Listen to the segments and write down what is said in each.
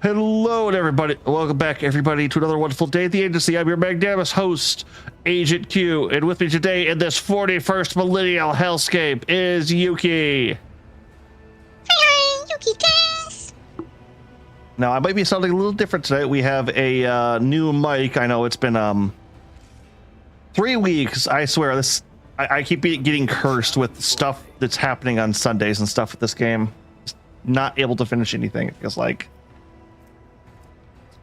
Hello, everybody. Welcome back, everybody, to another wonderful day at the agency. I'm your magnanimous host, Agent Q, and with me today in this 41st millennial hellscape is Yuki. Hi, Yuki guys. Now, I might be sounding a little different today. We have a new mic. I know it's been 3 weeks. I swear, I keep getting cursed with stuff that's happening on Sundays and stuff with this game. Just not able to finish anything. It feels like.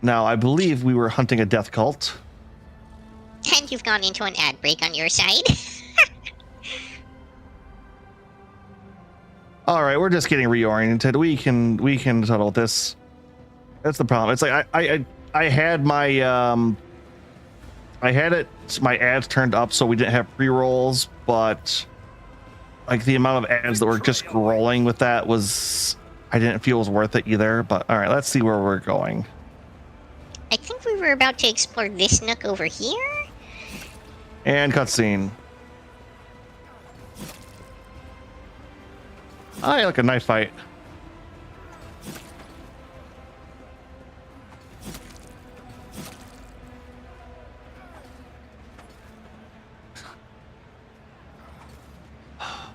Now, I believe we were hunting a death cult. And you've gone into an ad break on your side. All right, we're just getting reoriented. We can settle this. That's the problem. It's like I had my my ads turned up so we didn't have pre-rolls, but like the amount of ads that were just scrolling with that was I didn't feel was worth it either. But all right, let's see where we're going. I think we were about to explore this nook over here. And cutscene. Oh, yeah, like a knife fight.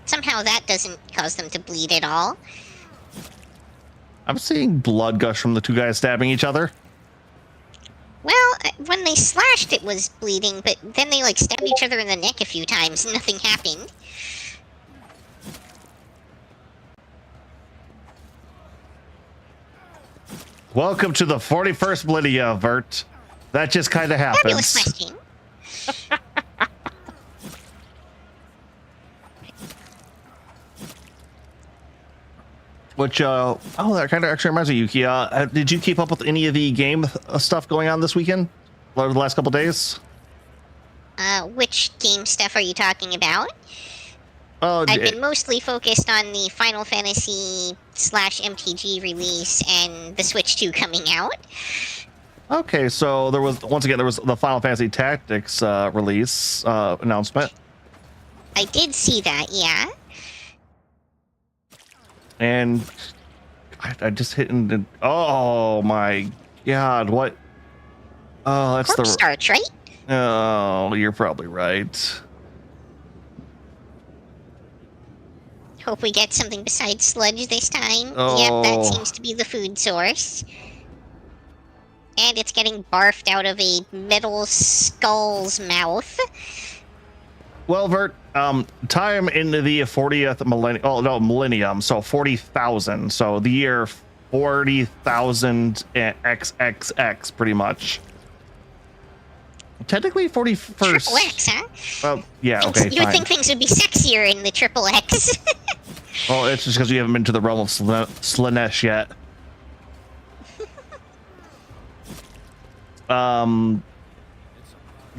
Somehow that doesn't cause them to bleed at all. I'm seeing blood gush from the two guys stabbing each other. Well, when they slashed it was bleeding, but then they like stabbed each other in the neck a few times and nothing happened. Welcome to the 41st millennium, Vert. That just kind of happens. Fabulous question. Which, oh, that kind of actually reminds me, Yuki. Did you keep up with any of the game stuff going on this weekend? Over the last couple days? Which game stuff are you talking about? Oh, I've been mostly focused on the Final Fantasy /MTG release and the Switch 2 coming out. Okay, so there was the Final Fantasy Tactics release announcement. I did see that, yeah. And I just hit and oh my god, what? Oh, that's Corpse starch, right? Oh, you're probably right. Hope we get something besides sludge this time. Oh. Yep, that seems to be the food source. And it's getting barfed out of a metal skull's mouth. Well, Vert, time into the 40th millennium. Oh no, millennium. So 40,000. So the year 40,000 XXX, pretty much. Technically 41st. Triple X, huh? Well, yeah, okay, you would think things would be sexier in the Triple X. Well, it's just because we haven't been to the realm of Slanesh yet.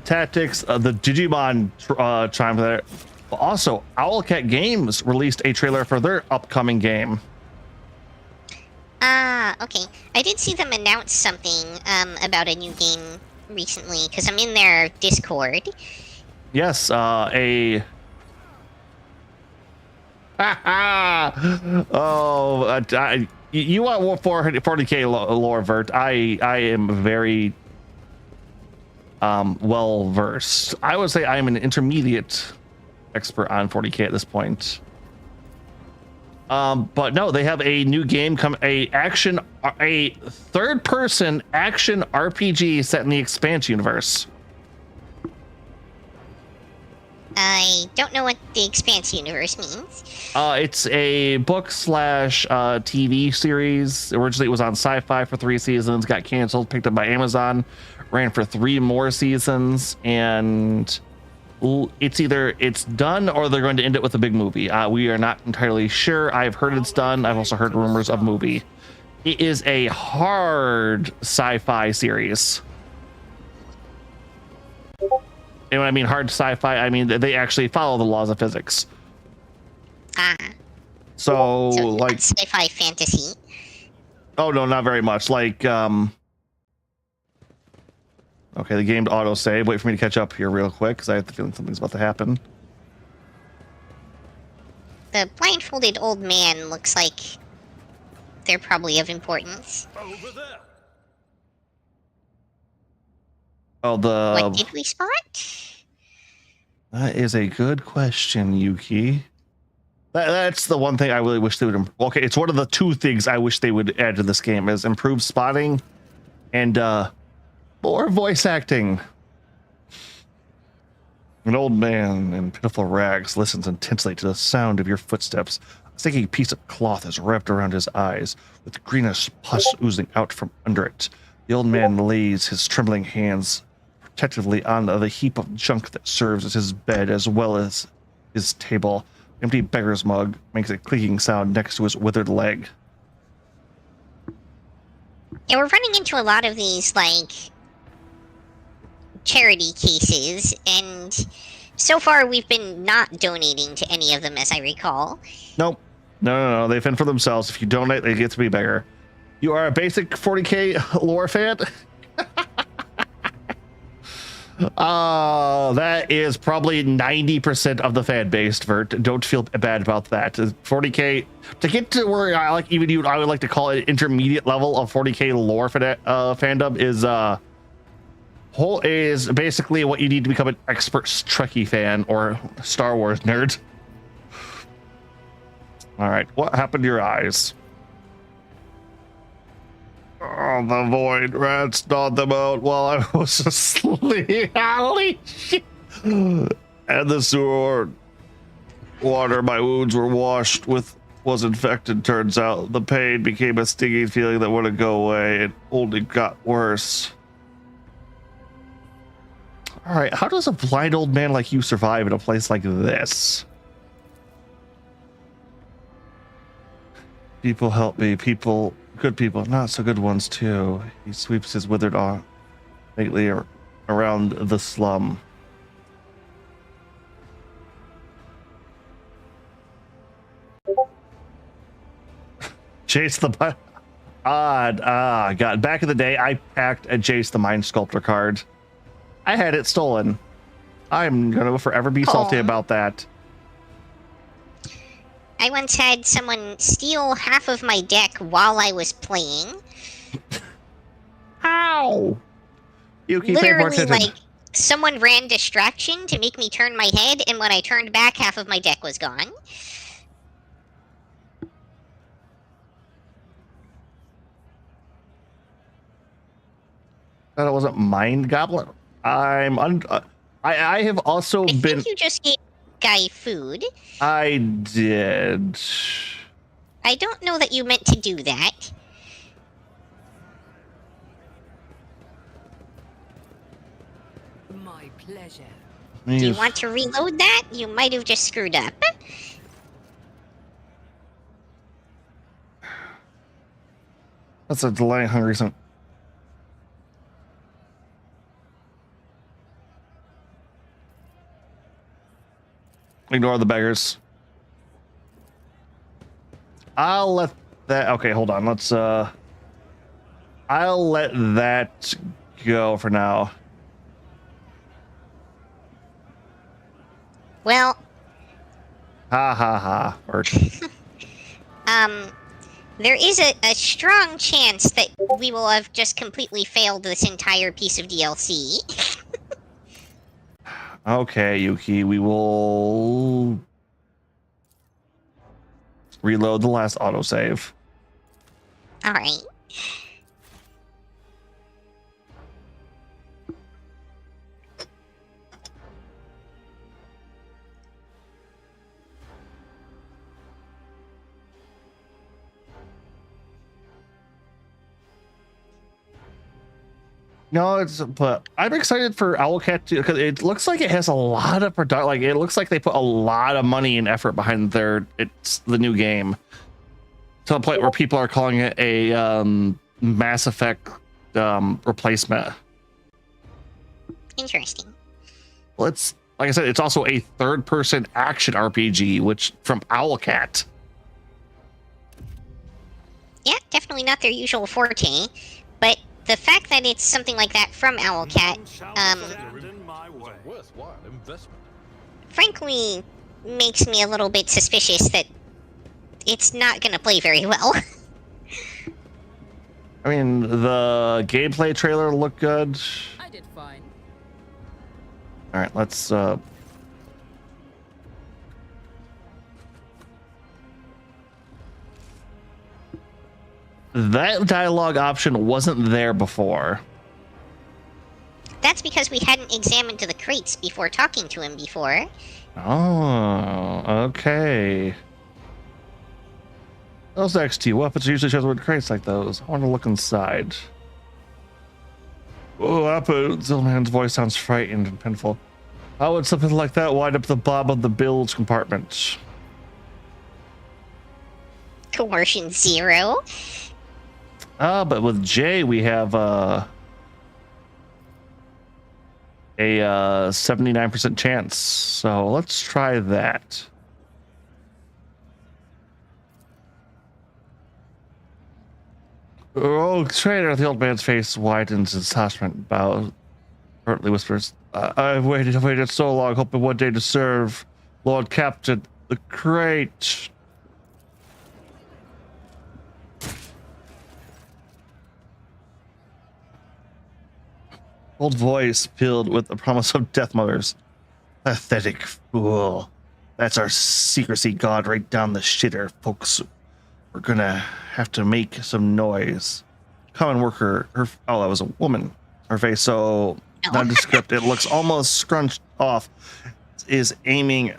Tactics, the Digimon chime there. Also, Owlcat Games released a trailer for their upcoming game. Okay. I did see them announce something about a new game recently, because I'm in their Discord. Yes, oh, you want 40K lore, Vert? I am very well versed. I would say I am an intermediate expert on 40K at this point. But no, they have a new game a third-person action RPG set in the Expanse universe. I don't know what the Expanse universe means. It's a book / TV series. Originally, it was on Sci-Fi for 3 seasons, got canceled, picked up by Amazon, ran for 3 more seasons, and it's done or they're going to end it with a big movie. We are not entirely sure. I've heard it's done. I've also heard rumors of movie. It is a hard sci-fi series. And when I mean hard sci-fi, I mean they actually follow the laws of physics. So like sci-fi fantasy. Oh no, not very much. Like okay, the game to auto save. Wait for me to catch up here real quick because I have the feeling something's about to happen. The blindfolded old man looks like they're probably of importance. Over there. Oh, What did we spot? that is a good question, Yuki. That's the one thing I really wish they would. Okay, it's one of the two things I wish they would add to this game is improved spotting and more voice acting. An old man in pitiful rags listens intensely to the sound of your footsteps. A sticky piece of cloth is wrapped around his eyes, with greenish pus oozing out from under it. The old man lays his trembling hands protectively on the heap of junk that serves as his bed as well as his table. Empty beggar's mug makes a clicking sound next to his withered leg. Yeah, we're running into a lot of these, like, charity cases, and so far we've been not donating to any of them, as I recall. Nope. No. They fend for themselves. If you donate, they get to be beggar. You are a basic 40k lore fan? That is probably 90% of the fan base, Vert. Don't feel bad about that. 40k to get to where I like even you, I would like to call it intermediate level of 40k lore fandom is basically what you need to become an expert Trekkie fan or Star Wars nerd. All right, what happened to your eyes? Oh, the void rats gnawed them out while I was asleep. Holy shit. And the sewer water my wounds were washed with was infected, turns out. The pain became a stinging feeling that wouldn't go away. It only got worse. All right, how does a blind old man like you survive in a place like this? People help me. People, good people, not so good ones too. He sweeps his withered arm lately around the slum. Jace the God. Back in the day, I packed a Jace the Mind Sculptor card. I had it stolen. I'm gonna forever be salty about that. I once had someone steal half of my deck while I was playing. How? You keep Literally, like, someone ran distraction to make me turn my head, and when I turned back, half of my deck was gone. That wasn't Mind Goblin. I have also been. I think you just gave guy food. I did. I don't know that you meant to do that. My pleasure. Do you want to reload that? You might have just screwed up. That's a delay hungry son. Ignore the beggars. I'll let that. Okay, hold on. Let's. I'll let that go for now. Well. Ha ha ha. There is a strong chance that we will have just completely failed this entire piece of DLC. Okay, Yuki, we will reload the last autosave. Alright. No, but I'm excited for Owlcat too, because it looks like it has a lot of product. Like it looks like they put a lot of money and effort behind the new game, to the point where people are calling it a Mass Effect replacement. Interesting. Well, it's like I said, it's also a third-person action RPG, which from Owlcat. Yeah, definitely not their usual forte, but the fact that it's something like that from Owlcat, frankly, makes me a little bit suspicious that it's not going to play very well. I mean, the gameplay trailer looked good. I did fine. All right, let's that dialogue option wasn't there before. That's because we hadn't examined the crates before talking to him before. Oh, okay. Those XT weapons usually shows with crates like those. I want to look inside. Oh, Zillman's voice sounds frightened and painful. How would something like that wind up the bottom of the bilge compartment? Coercion 0. But with J, we have a 79% chance. So let's try that. Oh, traitor! The old man's face widens in astonishment. Bow, currently whispers, I've waited so long, hoping one day to serve Lord Captain. The crate. Old voice filled with the promise of death mothers. Pathetic fool. That's our secrecy god right down the shitter, folks. We're gonna have to make some noise. Common worker, oh, that was a woman. Her face so nondescript, it looks almost scrunched off, is aiming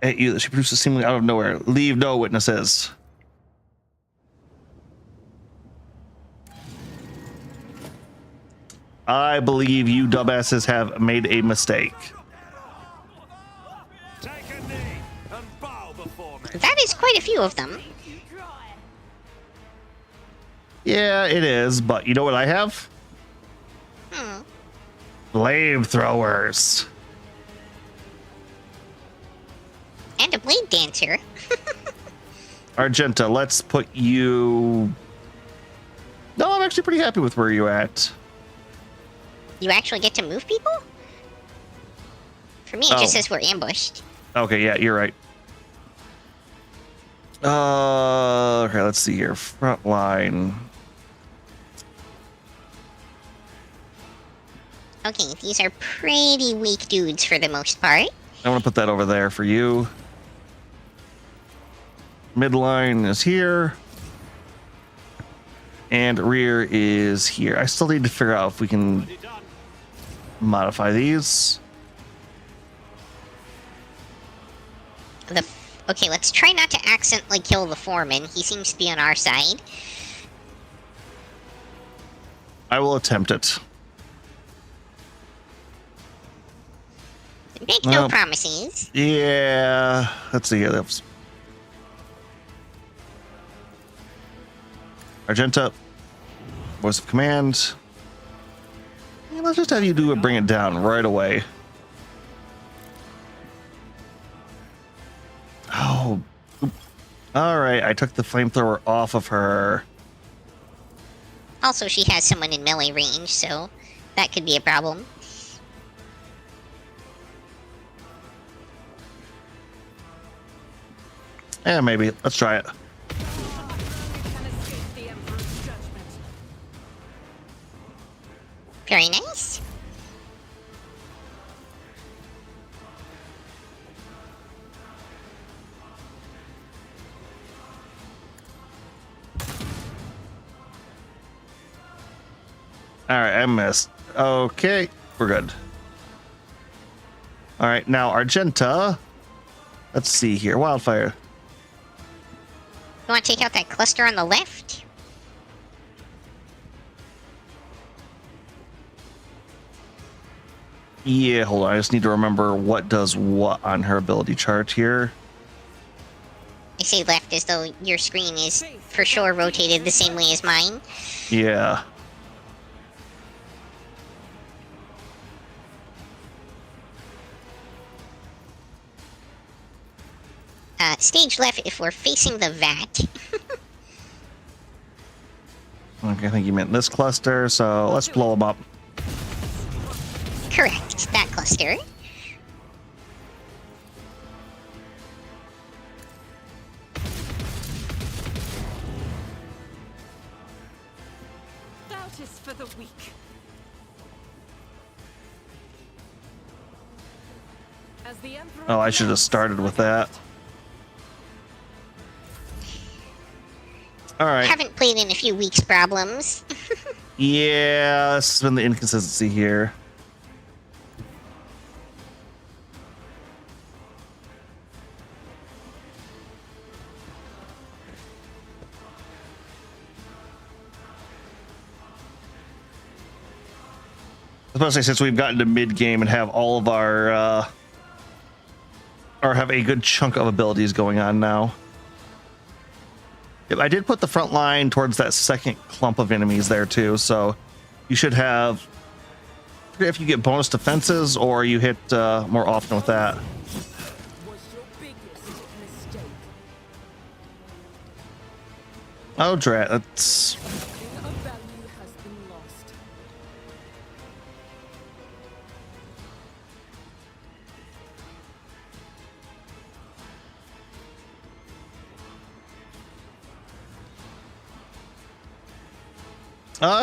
at you that she produces seemingly out of nowhere. Leave no witnesses. I believe you dumbasses have made a mistake. That is quite a few of them. Yeah, it is, but you know what I have? Flamethrowers. And a blade dancer. Argenta, let's put you... No, I'm actually pretty happy with where you're at. You actually get to move people? For me, it just says we're ambushed. Okay, yeah, you're right. Okay, let's see here. Front line. Okay, these are pretty weak dudes for the most part. I want to put that over there for you. Midline is here. And rear is here. I still need to figure out if we can modify these. Okay, let's try not to accidentally kill the foreman. He seems to be on our side. I will attempt it. Make no promises. Yeah. Let's see here. That's Argenta. Voice of command. Yeah, let's just have you do it. Bring it down right away. Oh. All right. I took the flamethrower off of her. Also, she has someone in melee range, so that could be a problem. Yeah, maybe. Let's try it. Very nice. All right, I missed. Okay, we're good. All right, now Argenta. Let's see here. Wildfire. You want to take out that cluster on the left? Yeah, hold on. I just need to remember what does what on her ability chart here. I say left as though your screen is for sure rotated the same way as mine. Yeah. Stage left if we're facing the vat. Okay, I think you meant this cluster, so let's blow them up. Correct, that cluster. Doubt is for the weak. Oh, I should have started with that. All right. Haven't played in a few weeks, problems. Yeah, this has been the inconsistency here. Especially since we've gotten to mid game and have all of our or have a good chunk of abilities going on now. Yep, I did put the front line towards that second clump of enemies there too, so you should have, I forget if you get bonus defenses or you hit more often with that. Oh drat, that's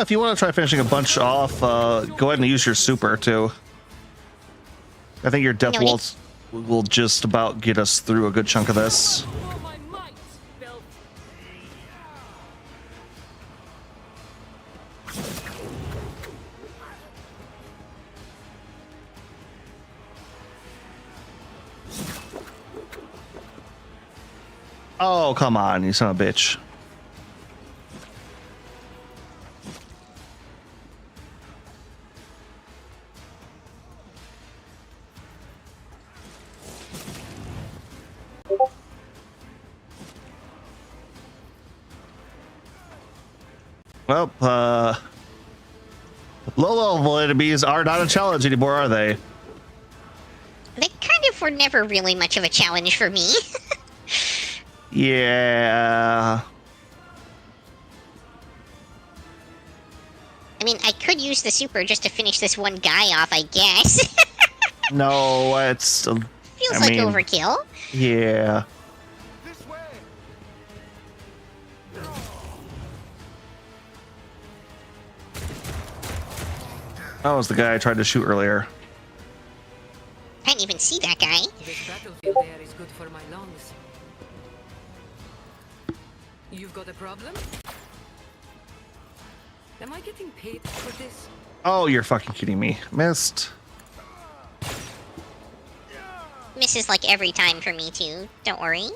if you want to try finishing a bunch off, go ahead and use your super too. I think your death waltz will just about get us through a good chunk of this. Oh, come on, you son of a bitch. Well, low-level enemies are not a challenge anymore, are they? They kind of were never really much of a challenge for me. Yeah. I mean, I could use the super just to finish this one guy off, I guess. No, it's... Feels like overkill. Yeah. That was the guy I tried to shoot earlier. I didn't even see that guy. This battlefield air is good for my lungs. You've got a problem? Am I getting paid for this? Oh, you're fucking kidding me. Missed. Misses like every time for me too. Don't worry.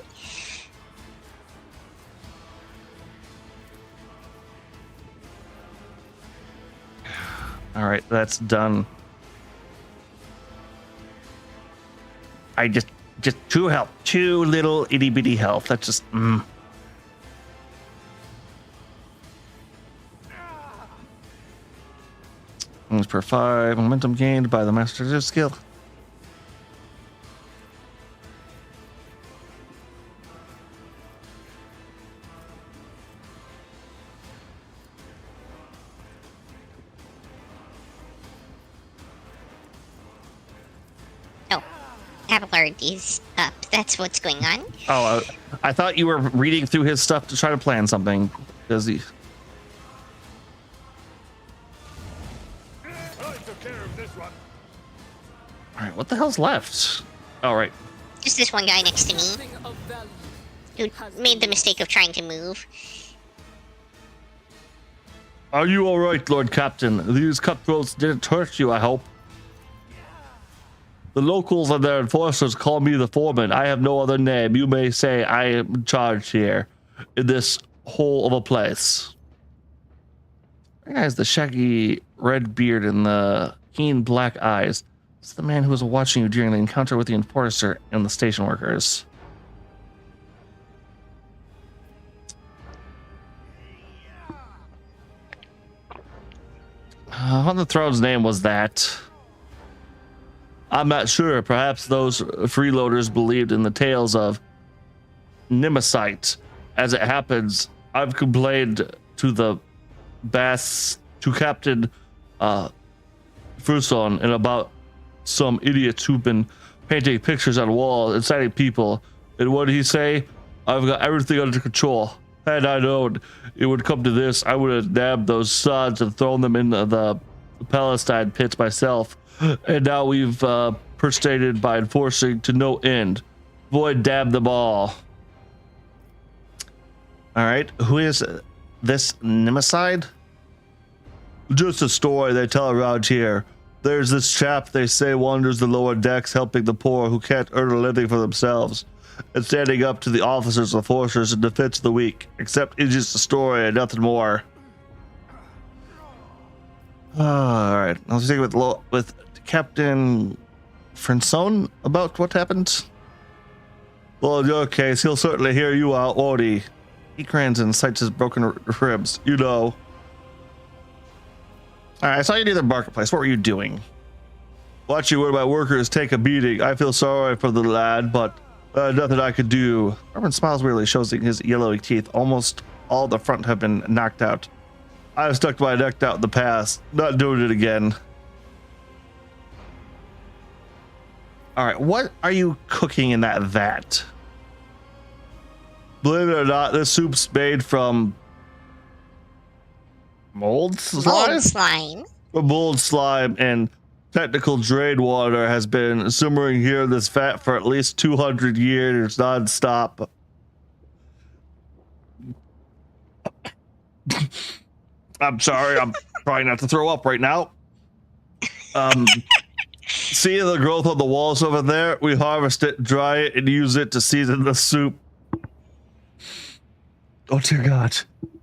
All right, that's done. I just two health, too little itty bitty health. That's just. Moves per 5. Momentum gained by the master's skill. Abelard is up. That's what's going on. Oh, I thought you were reading through his stuff to try to plan something. Does he? I took care of this one. All right, what the hell's left? All right. Just this one guy next to me who made the mistake of trying to move. Are you all right, Lord Captain? These cutthroats didn't hurt you, I hope. The locals and their enforcers call me the foreman. I have no other name. You may say I am in charge here in this hole of a place. That guy has the shaggy red beard and the keen black eyes. It's the man who was watching you during the encounter with the enforcer and the station workers. What the throne's name was that? I'm not sure. Perhaps those freeloaders believed in the tales of Nemesis. As it happens, I've complained to the to Captain Fruson and about some idiots who've been painting pictures on walls, inciting people. And what did he say? I've got everything under control. Had I known it would come to this, I would have nabbed those sods and thrown them in the Palestine pits myself. And now we've persuaded by enforcing to no end. Void damn them all. All right, who is this Nemeside? Just a story they tell around here. There's this chap they say wanders the lower decks helping the poor who can't earn a living for themselves and standing up to the officers and forcers in defense of the weak. Except it's just a story and nothing more. All right, I'll speak with Captain Frensone about what happened. Well, in your case, he'll certainly hear you out, won't he? He grins and cites his broken ribs. You know. All right, I saw you near the marketplace. What were you doing? Watching one of my workers take a beating. I feel sorry for the lad, but nothing I could do. Robin smiles weirdly, showing his yellowy teeth. Almost all the front have been knocked out. I've stuck my neck out in the past. Not doing it again. All right, what are you cooking in that vat? Believe it or not, this soup's made from mold slime? Mold slime and technical drain water has been simmering here in this vat for at least 200 years non-stop. I'm sorry, I'm trying not to throw up right now. See the growth on the walls over there? We harvest it, dry it, and use it to season the soup. Oh dear God.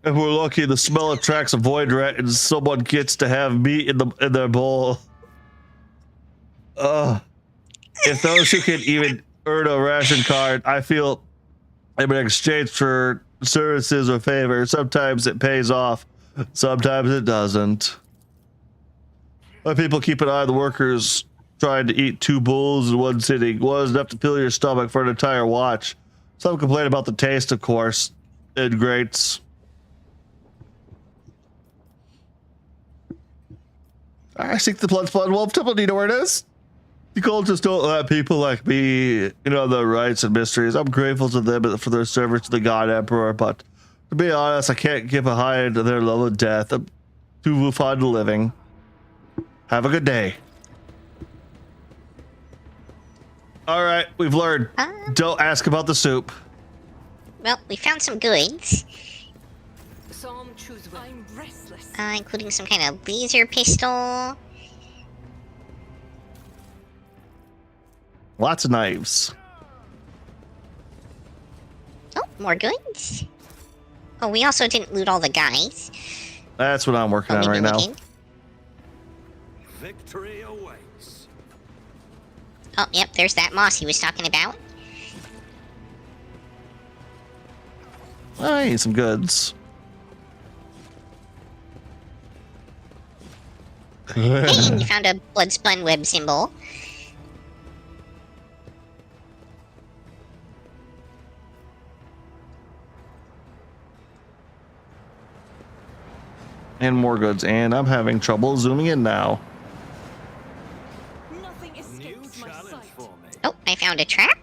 If we're lucky, the smell attracts a void rat and someone gets to have meat in their bowl. If those who can even earn a ration card, I feel in exchange for services or favors, sometimes it pays off, sometimes it doesn't. But people keep an eye on the workers trying to eat 2 bowls in one sitting. One is enough to fill your stomach for an entire watch. Some complain about the taste, of course. It grates. I seek the Blood Wolf Temple. Do you know where it is? The cultists don't let people like me, you know, their rights and mysteries. I'm grateful to them for their service to the God Emperor, but to be honest, I can't give a hide to their love of death. I'm too fond of living. Have a good day. All right, we've learned. Don't ask about the soup. Well, we found some goods. Some choose well. I'm restless. Including some kind of laser pistol. Lots of knives. Oh, more goods. Oh, we also didn't loot all the guys. That's what I'm working on right now. Victory awaits. Oh, yep, there's that moss he was talking about. I need some goods. And you found a blood spun web symbol. And more goods, and I'm having trouble zooming in now. Nothing escapes my sight. For me. Oh, I found a trap.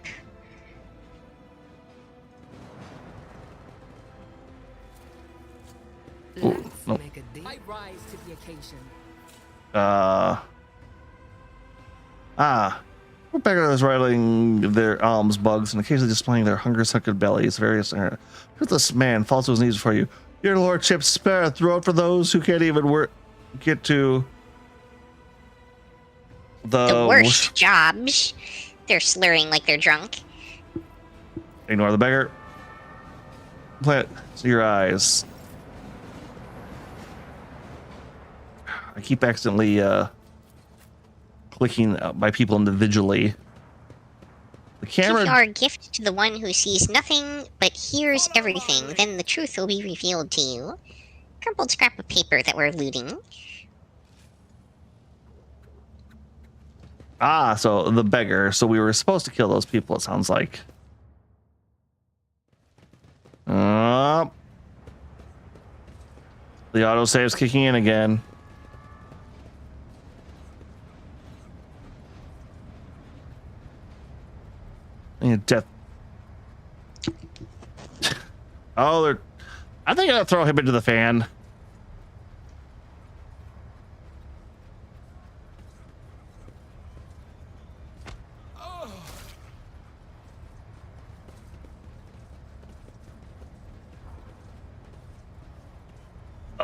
Let's nope. make a deal. I rise to the occasion. We're beggars rattling their alms bugs and occasionally displaying their hunger-sucking bellies. Various this man falls to his knees before you. Your lordship, spare a throat for those who can't even get to The worst jobs. They're slurring like they're drunk. Ignore the beggar. Plant your eyes. I keep accidentally clicking by people individually. The camera. Give our gift to the one who sees nothing but hears everything. Then the truth will be revealed to you. Crumpled scrap of paper that we're looting. So the beggar. So we were supposed to kill those people, it sounds like. The autosave's kicking in again. Death. Oh, I think I'll throw him into the fan.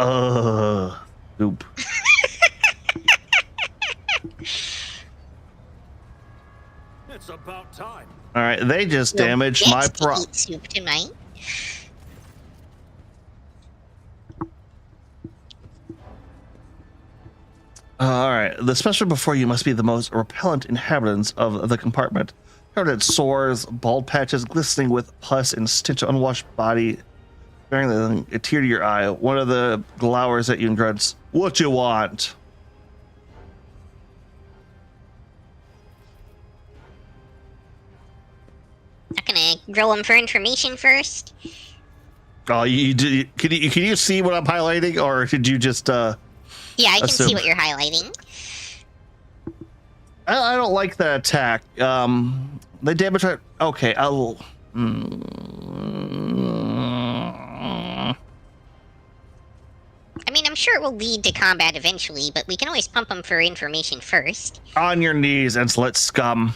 Oop. It's about time. All right, they just You'll damaged get my to prop. eat soup tonight. All right, the specimen before you must be the most repellent inhabitants of the compartment. Covered in sores, bald patches, glistening with pus and stench of unwashed body, bearing a tear to your eye. One of the glowers at you and grunts, "What you want?" Not gonna grill him for information first. Oh, you did? Can you see what I'm highlighting, or did you just? Yeah, I can Assume. see what you're highlighting. I don't like that attack. They damage our. Okay, I'll. I mean, I'm sure it will lead to combat eventually, but we can always pump him for information first. On your knees, insolent scum.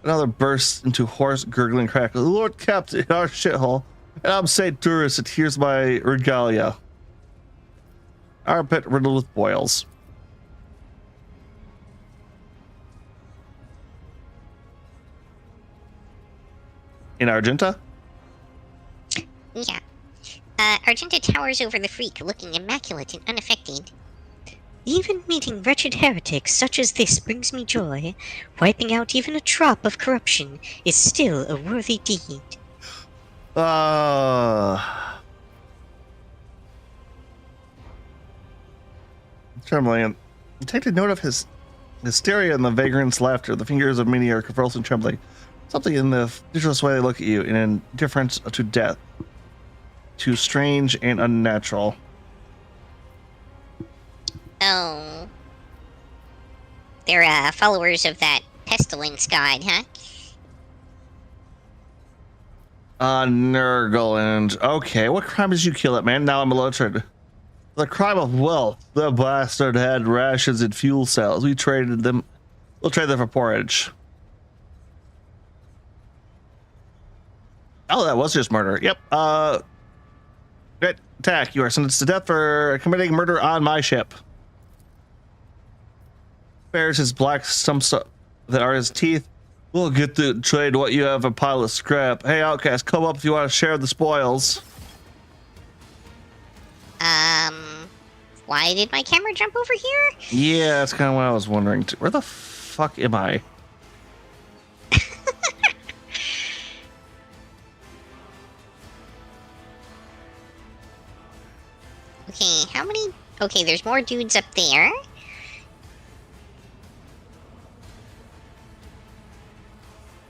Another burst into hoarse, gurgling crackle. Lord Captain, our shithole. And I'm St. Durus, and here's my regalia. Armpit riddled with boils. In Argenta? Yeah. Argenta towers over the freak, looking immaculate and unaffected. Even meeting wretched heretics such as this brings me joy. Wiping out even a drop of corruption is still a worthy deed. Trembling. Detected note of his hysteria and the vagrant's laughter. The fingers of many are convulsing, trembling. Something in the vicious way they look at you, in indifference to death. Too strange and unnatural. Oh. They're, followers of that pestilence god, huh? Nurgland. Okay, what crime did you kill it, man? Now I'm alerted. The crime of wealth. The bastard had rations and fuel cells. We traded them. We'll trade them for porridge. Oh, that was just murder. Yep. Great attack. You are sentenced to death for committing murder on my ship. Bears his black stumps that are his teeth. We'll get to trade what you have, a pile of scrap. Hey, outcast, come up if you want to share the spoils. Why did my camera jump over here? Yeah, that's kind of what I was wondering. Where the fuck am I? Okay, how many... Okay, there's more dudes up there.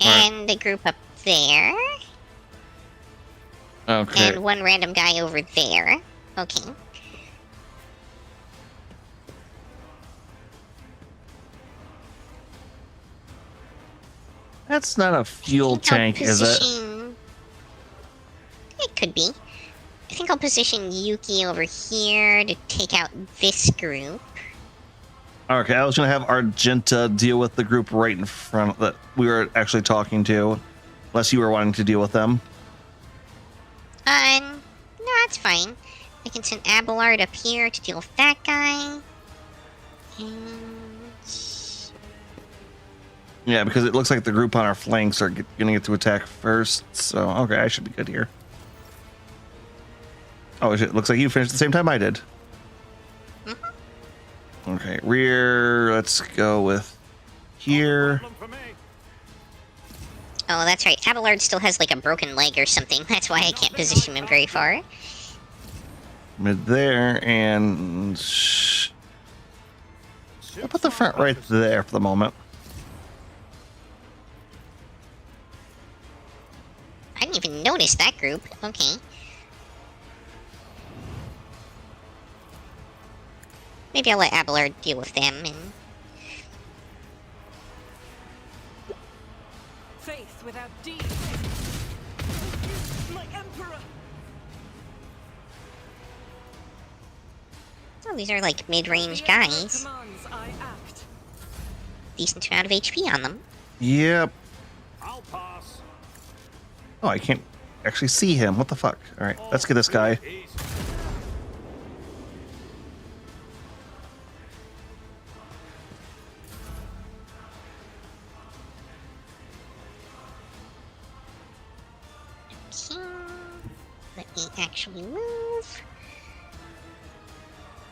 And a group up there. Okay. And one random guy over there. Okay. That's not a fuel tank, is it? It could be. I think I'll position Yuki over here to take out this group. Okay, I was gonna have Argenta deal with the group right in front that we were actually talking to, unless you were wanting to deal with them. No, that's fine. I can send Abelard up here to deal with that guy. And... Yeah, because it looks like the group on our flanks are gonna get to attack first. So, okay, I should be good here. Oh, it looks like you finished at the same time I did. Mm-hmm. Okay, rear. Let's go with here. Oh, that's right. Abelard still has like a broken leg or something. That's why I can't position him very far. Mid there, and I'll put the front right there for the moment. I didn't even notice that group. Okay. Maybe I'll let Abelard deal with them and... Faith without deed. My emperor. Oh, these are like mid-range guys. Commands, I act. Decent amount of HP on them. Yep. I'll pass. Oh, I can't actually see him. What the fuck? All right, let's get this guy. here. Let me actually move.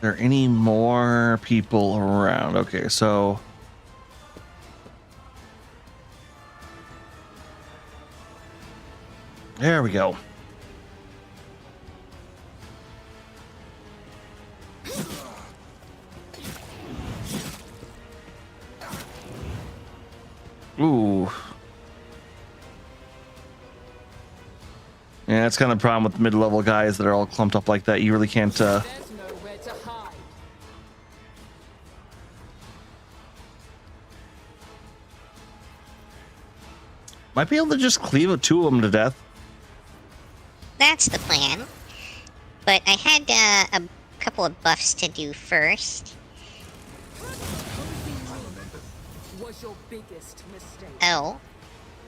Are there any more people around? Okay, so there we go. Ooh. Yeah, that's kind of the problem with mid-level guys that are all clumped up like that. You really can't There's nowhere to hide. might be able to just cleave two of them to death. That's the plan. But I had a couple of buffs to do first. Was your biggest mistake. Oh.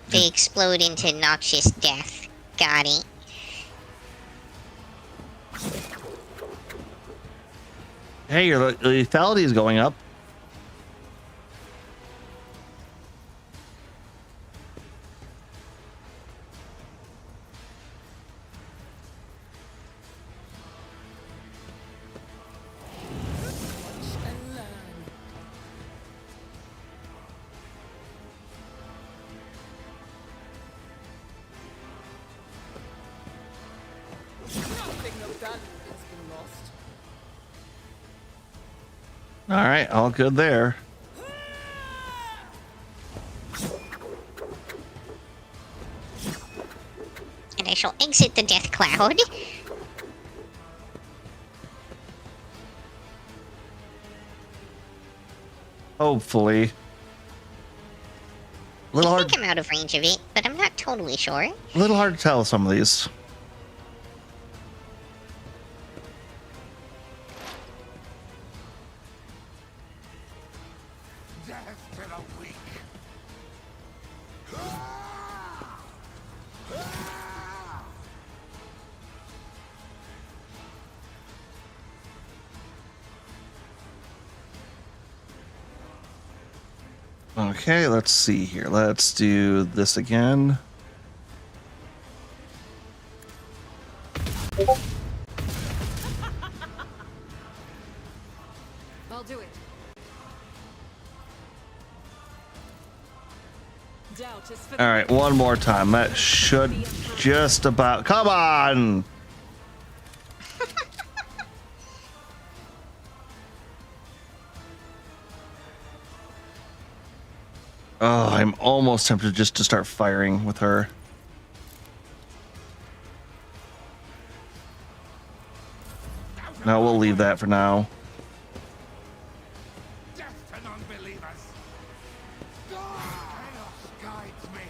They explode into noxious death. Got it. Hey, your lethality is going up. And learn. Nothing of value has been lost. All right, all good there. And I shall exit the death cloud. Hopefully. A little I hard. think I'm out of range of it, but I'm not totally sure. A little hard to tell some of these. Death to the weak. Okay, let's see here. Let's do this again. I'll do it. Doubt is for All right, one more time. That should just about. Come on. Oh, I'm almost tempted just to start firing with her. No, we'll leave that for now. Death to non-believers. Chaos guides me.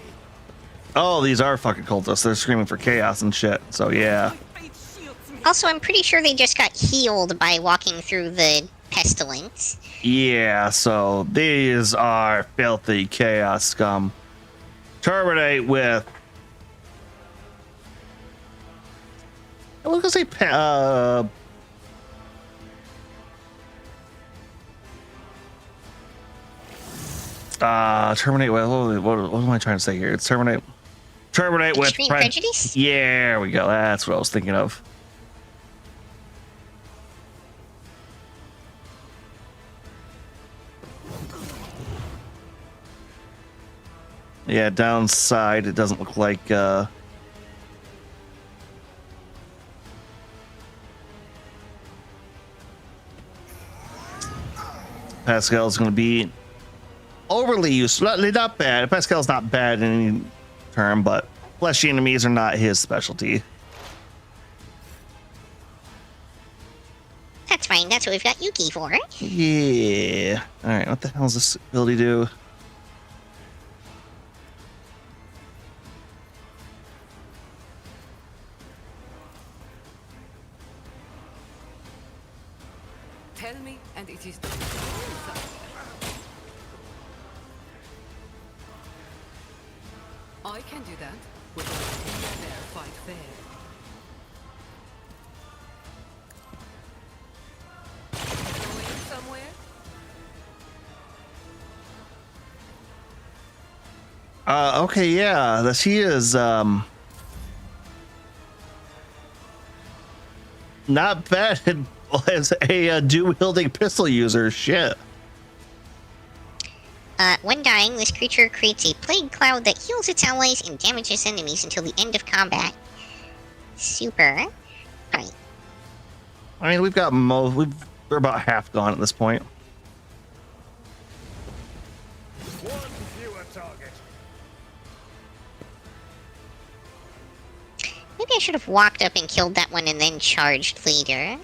Oh, these are fucking cultists. They're screaming for chaos and shit. So yeah. fate shields me. Also, I'm pretty sure they just got healed by walking through the pestilence. Yeah, so these are filthy chaos scum. Terminate with. I was gonna say terminate with what am I trying to say here? It's terminate with Extreme prejudice? Yeah, there we go. That's what I was thinking of. Yeah, downside, it doesn't look like Pascal's going to be overly useful. Not bad. Pascal's not bad in any term, but fleshy enemies are not his specialty. That's fine, that's what we've got Yuki for. Yeah. All right, what the hell does this ability do? Tell me, and it is done. I can do that. With a fair fight fair. Going somewhere? Okay, yeah, she is not bad as a dual-wielding pistol user. Shit. When dying, this creature creates a plague cloud that heals its allies and damages enemies until the end of combat. Super. Right. I mean, we've got we're about half gone at this point. One fewer target. Maybe I should have walked up and killed that one and then charged later.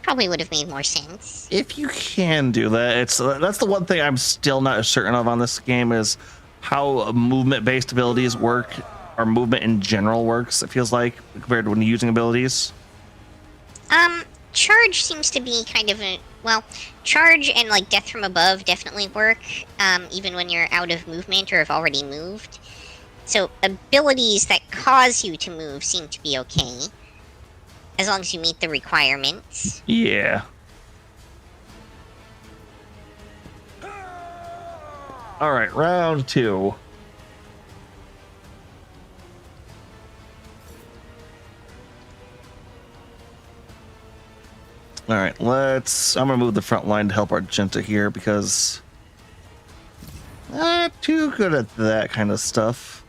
Probably would have made more sense. If you can do that, that's the one thing I'm still not certain of on this game is how movement-based abilities work, or movement in general works. It feels like compared to when using abilities. Charge seems to be kind of charge and like death from above definitely work, even when you're out of movement or have already moved. So abilities that cause you to move seem to be okay, as long as you meet the requirements. Yeah. All right, round 2. All right, I'm gonna move the front line to help Argenta here because not too good at that kind of stuff.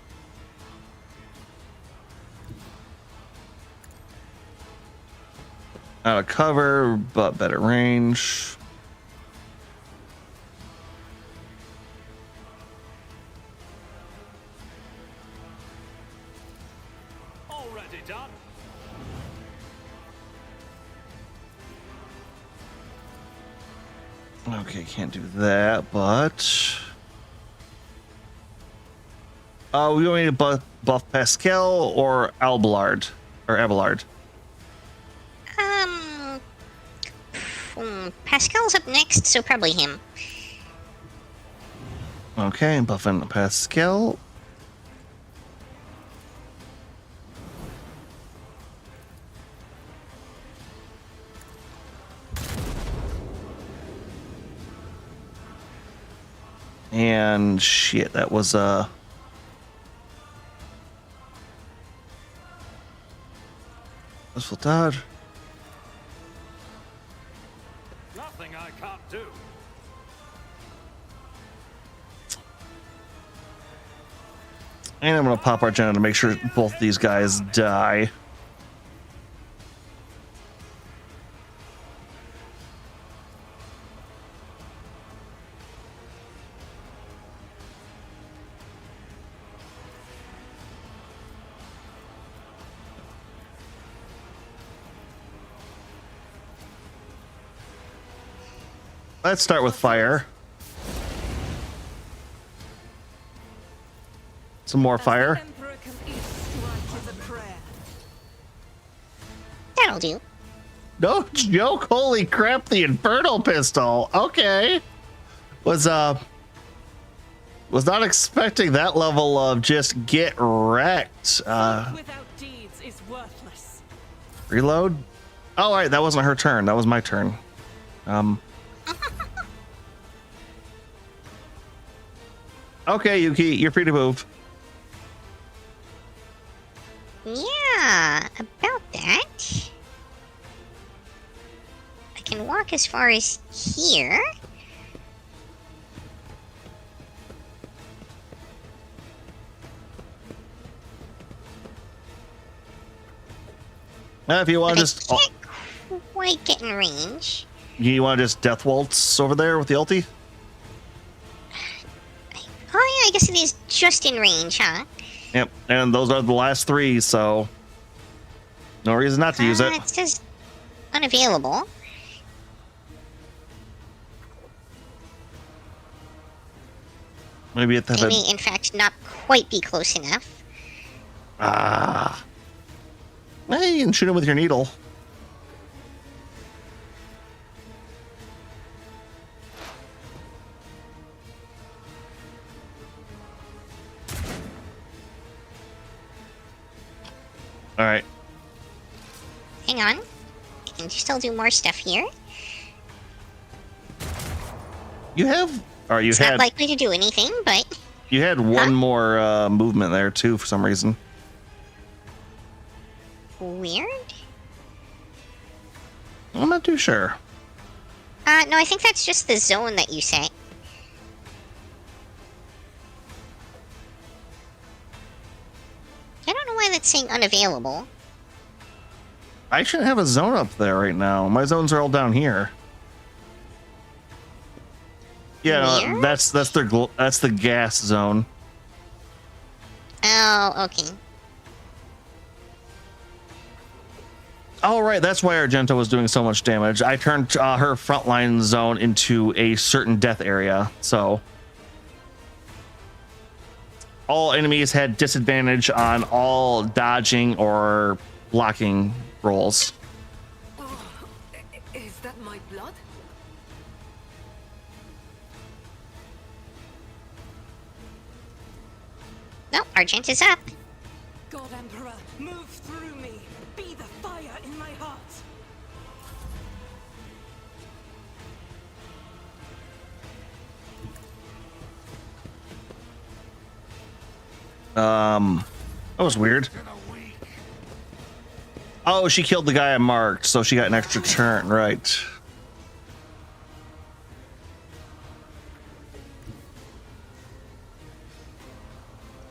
Out of cover, but better range. Already done. Okay, can't do that, but we want me to buff Pascal or Abelard. Pascal's up next, so probably him. Okay, buffing Pascal. And shit, that was full dodge. Nothing I can't do. And I'm gonna pop Argenta to make sure both these guys die. Let's start with fire. Some more fire. That'll do. No joke, holy crap, the Infernal Pistol. Okay. Was not expecting that level of just get wrecked. Without deeds is worthless. Reload? Oh, all right, that wasn't her turn. That was my turn. Okay, Yuki, you're free to move. Yeah, about that. I can walk as far as here. If you want But to just, I can't quite get in range. you want to just death waltz over there with the ulti? Oh yeah, I guess it is just in range, huh? Yep, and those are the last 3, so no reason not to use it. It says unavailable. Maybe it I may, in fact, not quite be close enough. Hey, you can shoot him with your needle. All right. Hang on. I can still do more stuff here. You have, or you It's had, not likely to do anything, but you had one more movement there too for some reason. weird. I'm not too sure. No, I think that's just the zone that you set. I don't know why that's saying unavailable. I shouldn't have a zone up there right now. My zones are all down here. Yeah, Where? that's the gas zone. Oh, okay. Oh, right. That's why Argento was doing so much damage. I turned her frontline zone into a certain death area. So all enemies had disadvantage on all dodging or blocking rolls. Oh, is that my blood? No, Argent is up. God Emperor, move through me. Be the fire in my heart. That was weird. Oh, she killed the guy I marked, so she got an extra turn, right?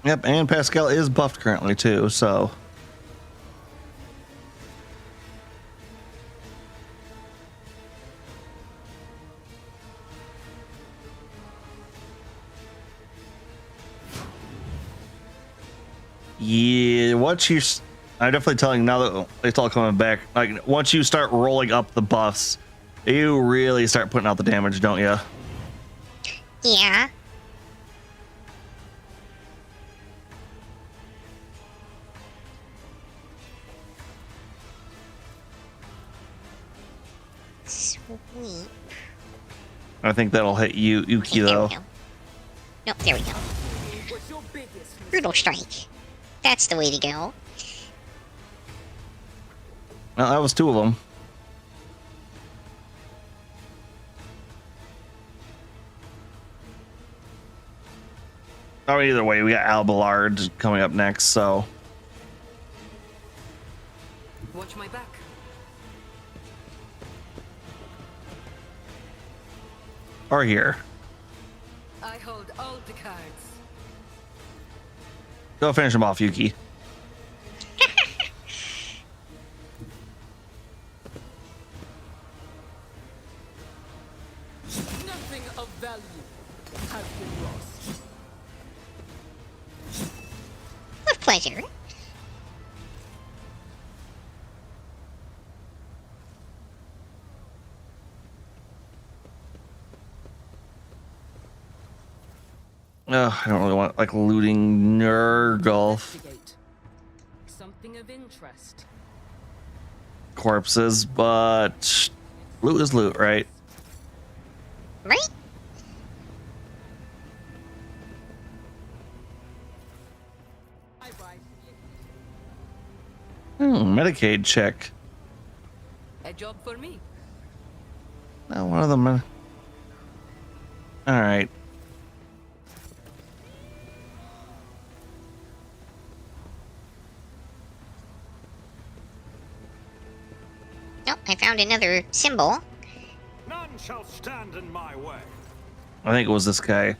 Yep, and Pascal is buffed currently too, so. Yeah, once you, I'm definitely telling now that it's all coming back. Like once you start rolling up the buffs, you really start putting out the damage, don't you? Yeah. Sweet. I think that'll hit you, Yuki, There though. we go. Nope, there we go. What's your biggest Brutal strike. That's the way to go. Well, that was two of them. Oh, either way, we got Alballard coming up next, so. Watch my back. Or here. I hold all the cards. Go finish him off, Yuki. Nothing of value has been lost. With pleasure. I don't really want, like, looting Nurgulf Investigate. Something of interest. corpses, but loot is loot, right? Right? Medicaid check. A job for me. No, one of them. All right. Nope, I found another symbol. None shall stand in my way. I think it was this guy.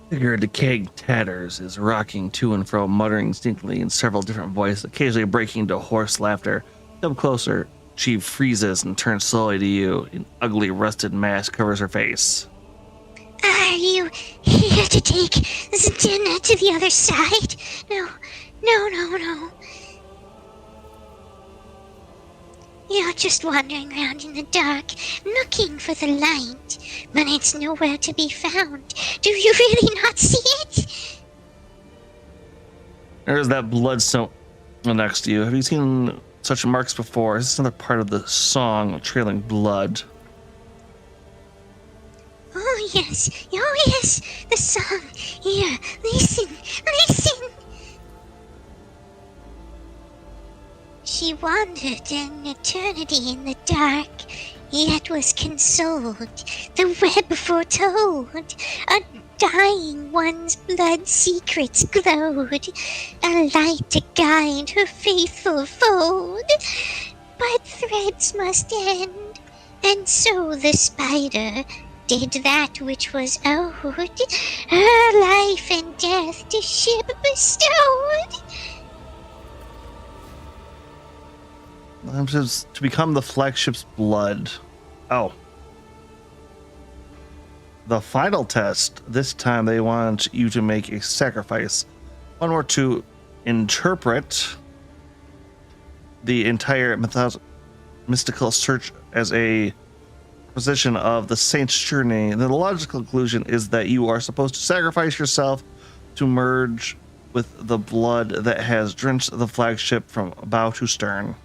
Figure decaying tatters is rocking to and fro, muttering distinctly in several different voices, occasionally breaking into hoarse laughter. Come closer. She freezes and turns slowly to you. An ugly, rusted mask covers her face. Are you here to take Zenna to the other side? No. You're just wandering around in the dark, looking for the light, but it's nowhere to be found. Do you really not see it? There's that bloodstone next to you. Have you seen such marks before? This is another part of the song, Trailing Blood. Oh yes, the song. Here, listen. She wandered an eternity in the dark, yet was consoled. The web foretold. A dying one's blood secrets glowed. A light to guide her faithful fold. but threads must end. And so the spider did that which was owed, her life and death to ship bestowed. To become the flagship's blood. Oh. The final test. This time they want you to make a sacrifice. One more to interpret the entire mystical search as a position of the saint's journey. And the logical conclusion is that you are supposed to sacrifice yourself to merge with the blood that has drenched the flagship from bow to stern.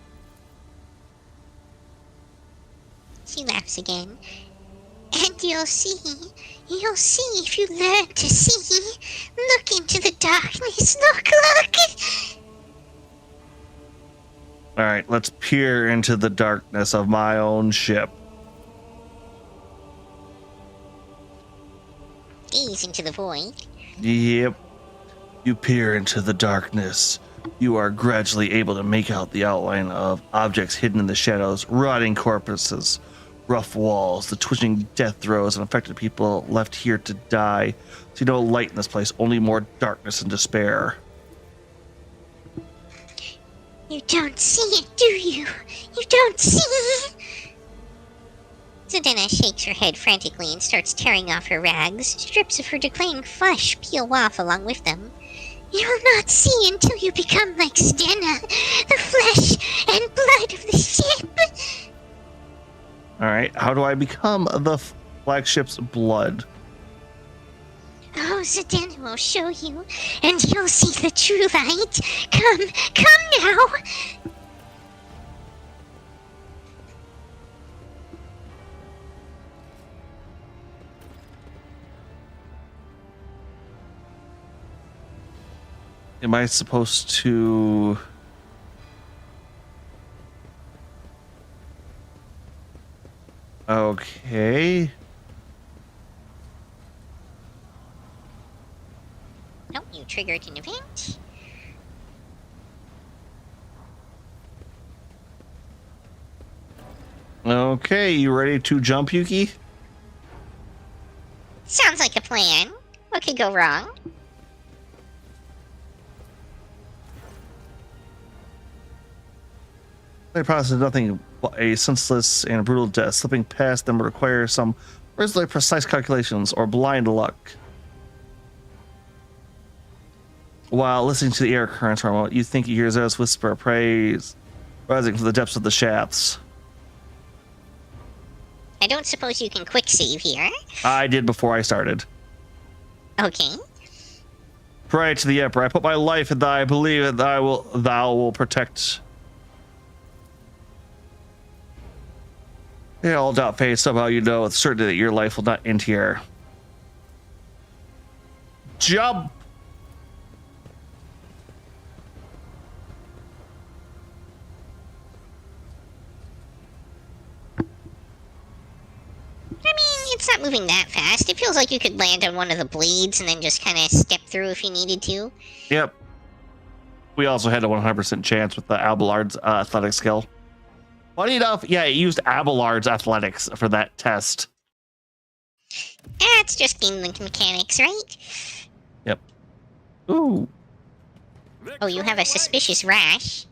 She laughs again. And you'll see if you learn to see. Look into the darkness, look. All right, let's peer into the darkness of my own ship. Gaze into the void. Yep. You peer into the darkness. You are gradually able to make out the outline of objects hidden in the shadows, rotting corpses, rough walls, the twitching death throes, and affected people left here to die. See no light in this place, only more darkness and despair. You don't see it, do you? You don't see? Zadena shakes her head frantically and starts tearing off her rags. Strips of her decaying flesh peel off along with them. You'll not see until you become like Stena, the flesh and blood of the ship. All right, how do I become the flagship's blood? Oh, Zadena will show you, and you'll see the true light. Come now. Am I supposed to... Okay. Nope, you triggered an event. Okay, you ready to jump, Yuki? Sounds like a plan. What could go wrong? The process is nothing but a senseless and brutal death. Slipping past them would require some reasonably precise calculations or blind luck. While listening to the air currents for a moment, you think you hear Zera's whisper of praise rising from the depths of the shafts. I don't suppose you can quick save here. I did before I started. Okay. Pray to the Emperor, I put my life in thy, I believe that thou will protect. Yeah, all doubt fate, somehow you know with certainty that your life will not end here. Jump! I mean, it's not moving that fast. It feels like you could land on one of the blades and then just kind of step through if you needed to. Yep. We also had a 100% chance with the Abelard's athletic skill. Funny enough, yeah, it used Abelard's athletics for that test. It's just game link mechanics, right? Yep. Ooh. Oh, you have a suspicious rash.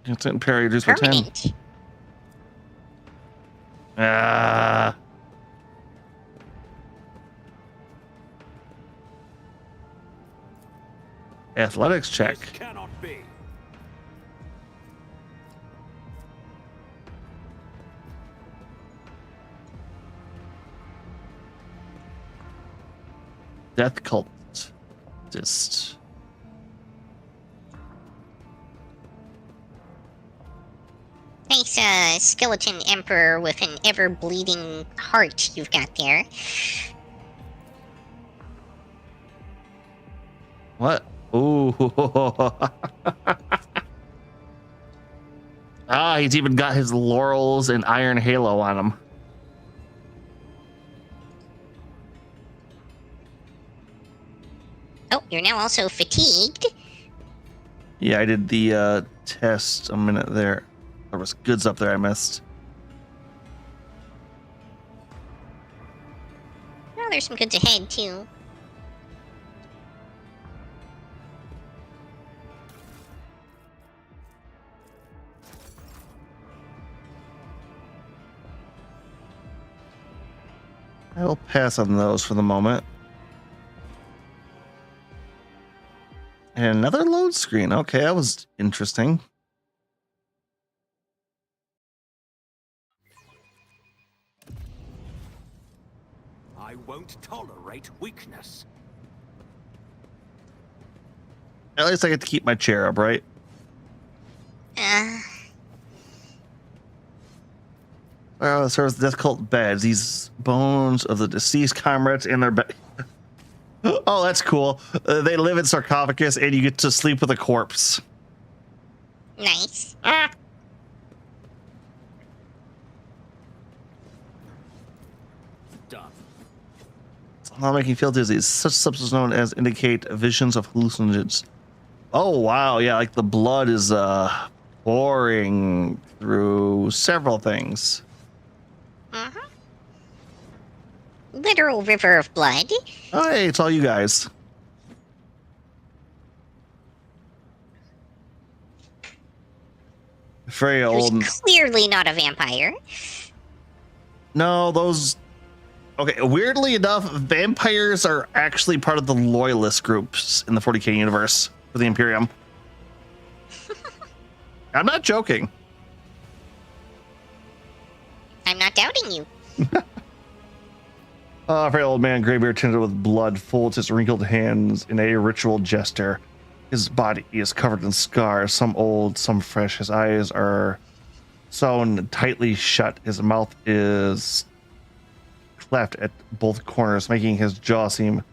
Instant parry reduced by 10. Permanent. Athletics check. This cannot be. Death cultist. Nice, skeleton emperor with an ever-bleeding heart you've got there. What? Ooh. He's even got his laurels and iron halo on him. Oh, you're now also fatigued. Yeah, I did the test a minute there. There was goods up there I missed. Oh, there's some goods ahead, too. I will pass on those for the moment. And another load screen. Okay, that was interesting. I won't tolerate weakness. At least I get to keep my chair up, right? Well, serves death cult beds. These bones of the deceased comrades in their bed. Oh, that's cool. They live in sarcophagus, and you get to sleep with a corpse. Nice. Done. Not making you feel dizzy. Such substances known as indicate visions of hallucinogens. Oh wow, yeah, like the blood is pouring through several things. Uh-huh. Literal river of blood. Oh, hey, it's all you guys. Very Who's old. clearly not a vampire. No, those. Okay, weirdly enough, vampires are actually part of the loyalist groups in the 40k universe for the Imperium. I'm not joking. I'm not doubting you. A very old man, graybeard tinted with blood, folds his wrinkled hands in a ritual gesture. His body is covered in scars, some old, some fresh. His eyes are sewn tightly shut. His mouth is cleft at both corners, making his jaw seem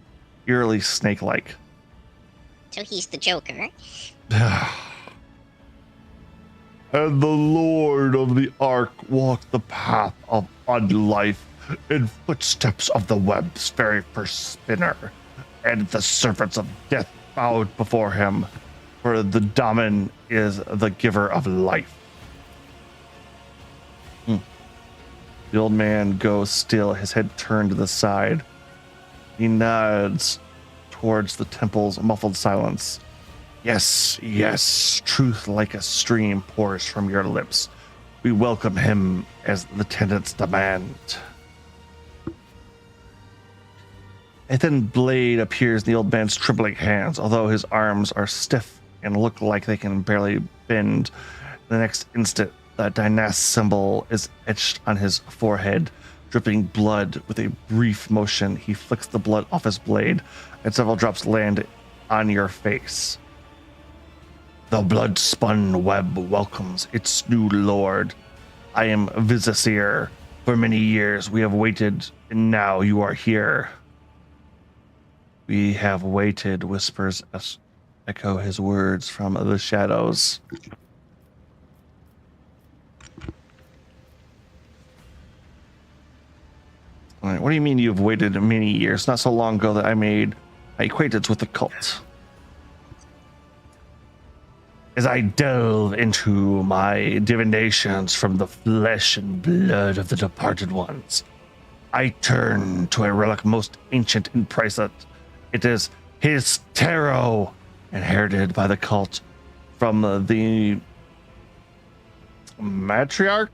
eerily snake-like. So he's the Joker. And the Lord of the Ark walked the path of unlife in footsteps of the web's very first spinner, and the servants of death bowed before him, for the Daemon is the giver of life. The old man goes still, his head turned to the side. He nods towards the temple's muffled silence. Yes, yes, truth like a stream pours from your lips. We welcome him as the tenants demand. A thin blade appears in the old man's trembling hands, although his arms are stiff and look like they can barely bend. The next instant, the Dynas symbol is etched on his forehead, dripping blood. With a brief motion, he flicks the blood off his blade, and several drops land on your face. The blood-spun web welcomes its new lord. I am Visasir. For many years we have waited, and now you are here. We have waited, whispers echo his words from the shadows. All right, what do you mean you've waited many years? Not so long ago that I made my acquaintance with the cult. As I delve into my divinations from the flesh and blood of the departed ones, I turn to a relic most ancient and priceless. It is his tarot, inherited by the cult from the matriarch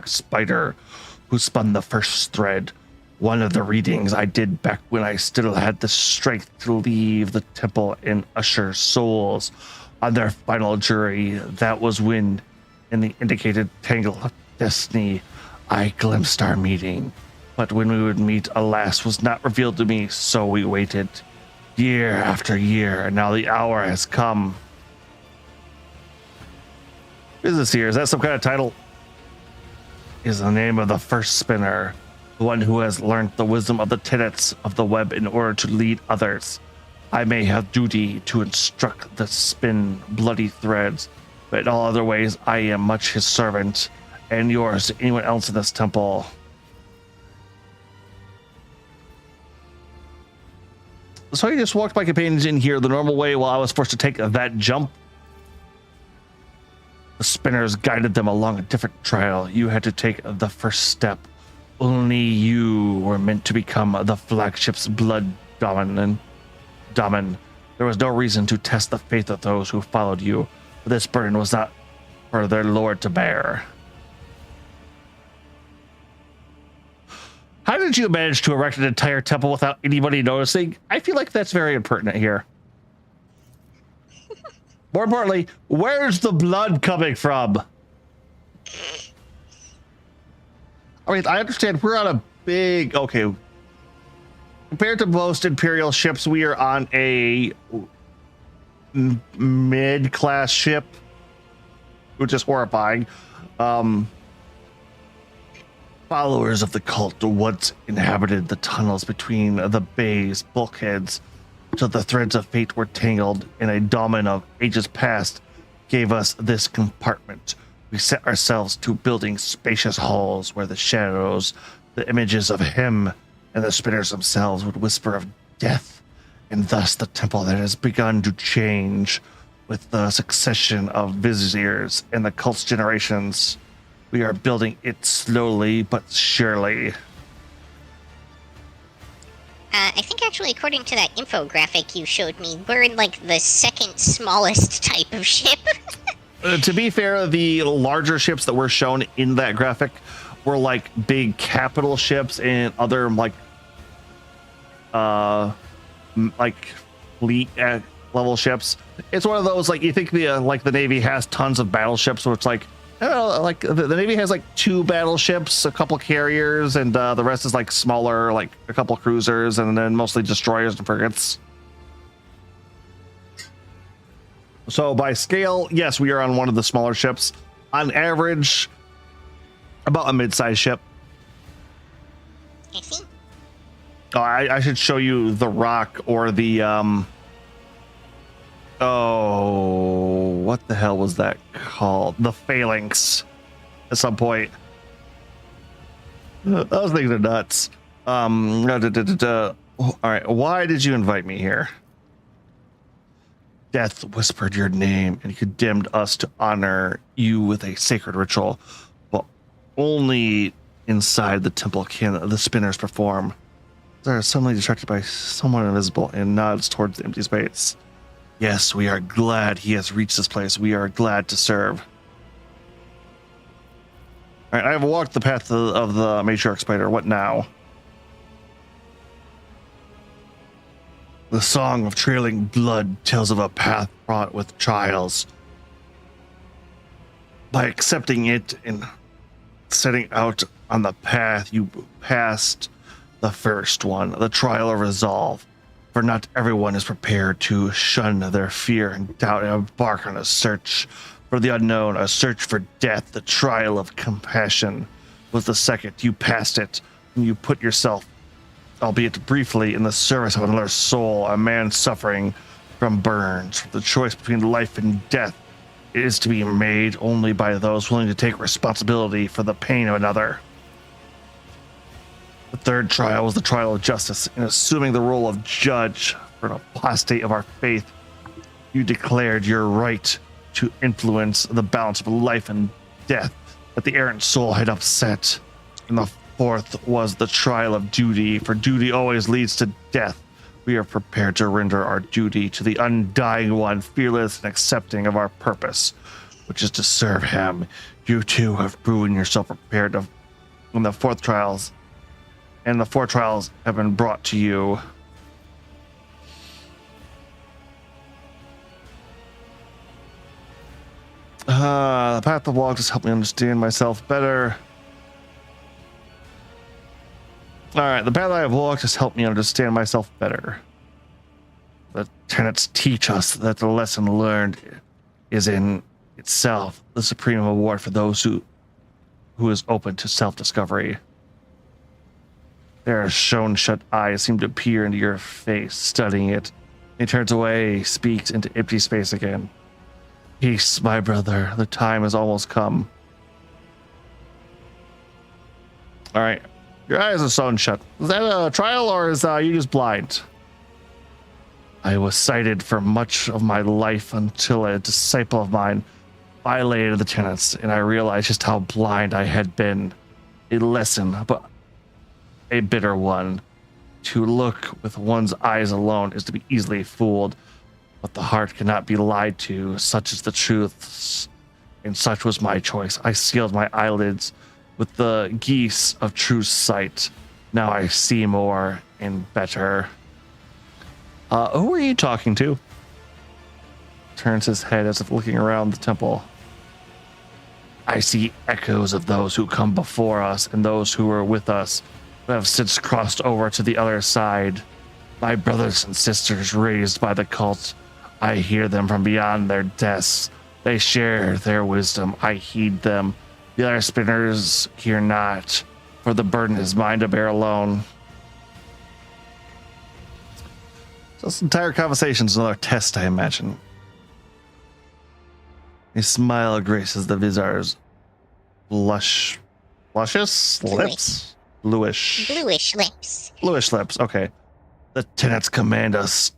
spider, who spun the first thread. One of the readings I did back when I still had the strength to leave the temple and usher souls on their final journey. That was when, in the indicated tangle of destiny, I glimpsed our meeting. But when we would meet, alas, was not revealed to me, so we waited year after year, and now the hour has come. Business here, is that some kind of title? Is the name of the first spinner, the one who has learned the wisdom of the tenets of the web in order to lead others. I may have duty to instruct the spin bloody threads, but in all other ways I am much his servant, and yours to anyone else in this temple. So I just walked my companions in here the normal way while I was forced to take that jump. The spinners guided them along a different trail. You had to take the first step. Only you were meant to become the flagship's blood dominant. There was no reason to test the faith of those who followed you. But this burden was not for their lord to bear. How did you manage to erect an entire temple without anybody noticing? I feel like that's very impertinent here. More importantly, where's the blood coming from? I mean, I understand we're on a big... Okay. Compared to most Imperial ships, we are on a mid-class ship, which is horrifying. Followers of the cult once inhabited the tunnels between the bay's bulkheads till the threads of fate were tangled in a dolmen of ages past gave us this compartment. We set ourselves to building spacious halls where the shadows, the images of him, and the spinners themselves would whisper of death, and thus the temple that has begun to change with the succession of viziers and the cult's generations. We are building it slowly but surely. I think actually, according to that infographic you showed me, we're in like the second smallest type of ship. To be fair, the larger ships that were shown in that graphic were like big capital ships and other fleet level ships. It's one of those, like, you think the Navy has tons of battleships, so it's like, I don't know, like the Navy has like 2 battleships, a couple carriers, and the rest is like smaller, like a couple cruisers, and then mostly destroyers and frigates. So by scale, yes, we are on one of the smaller ships. On average, about a mid-sized ship. I see. Oh, I should show you the rock or the oh, what the hell was that called? The phalanx at some point. Those things are nuts. All right, why did you invite me here? Death whispered your name and condemned us to honor you with a sacred ritual. But only inside the temple can the spinners perform. They're suddenly distracted by someone invisible and nods towards the empty space. Yes, we are glad he has reached this place. We are glad to serve. All right, I have walked the path of the matriarch spider. What now? The song of trailing blood tells of a path fraught with trials. By accepting it and setting out on the path, you passed the first one, the trial of resolve. For not everyone is prepared to shun their fear and doubt and embark on a search for the unknown, a search for death. The trial of compassion was the second. You passed it, and you put yourself, albeit briefly, in the service of another soul, a man suffering from burns. The choice between life and death is to be made only by those willing to take responsibility for the pain of another. The third trial was the trial of justice. In assuming the role of judge for an apostate of our faith, you declared your right to influence the balance of life and death that the errant soul had upset. And the fourth was the trial of duty, for duty always leads to death. We are prepared to render our duty to the undying one, fearless and accepting of our purpose, which is to serve him. You too have proven yourself prepared to, in the fourth trials. And the 4 trials have been brought to you. The path of walk has helped me understand myself better. All right, the path I have walked has helped me understand myself better. The tenets teach us that the lesson learned is in itself the supreme reward for those who is open to self-discovery. Their shown shut eyes seem to peer into your face, studying it. He turns away, speaks into empty space again. Peace, my brother. The time has almost come. All right. Your eyes are sewn shut. Is that a trial or is you just blind? I was sighted for much of my life until a disciple of mine violated the tenets, and I realized just how blind I had been. A lesson, but a bitter one. To look with one's eyes alone is to be easily fooled, but the heart cannot be lied to. Such is the truth, and such was my choice. I sealed my eyelids with the geese of true sight. Now I see more and better. Who are you talking to? Turns his head as if looking around the temple. I see echoes of those who come before us and those who were with us, who have since crossed over to the other side. My brothers and sisters raised by the cult. I hear them from beyond their deaths. They share their wisdom. I heed them. The other spinners hear not, for the burden is mine to bear alone. So this entire conversation is another test, I imagine. A smile graces the Vizar's luscious lips? Bluish lips. Bluish lips, okay. The tenets command us